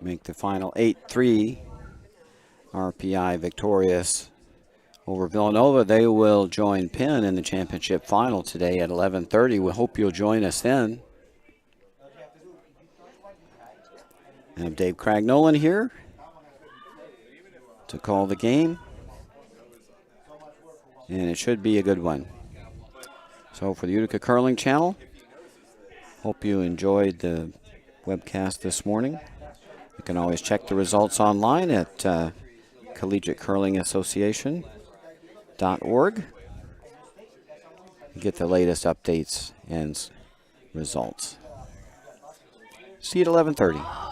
Make the final 8-3. RPI victorious over Villanova. They will join Penn in the championship final today at 11:30. We hope you'll join us then. I have Dave Cragnolan here to call the game. And it should be a good one. So for the Utica Curling Channel, hope you enjoyed the webcast this morning. You can always check the results online at collegiatecurlingassociation.org. Get the latest updates and results. See you at 11:30.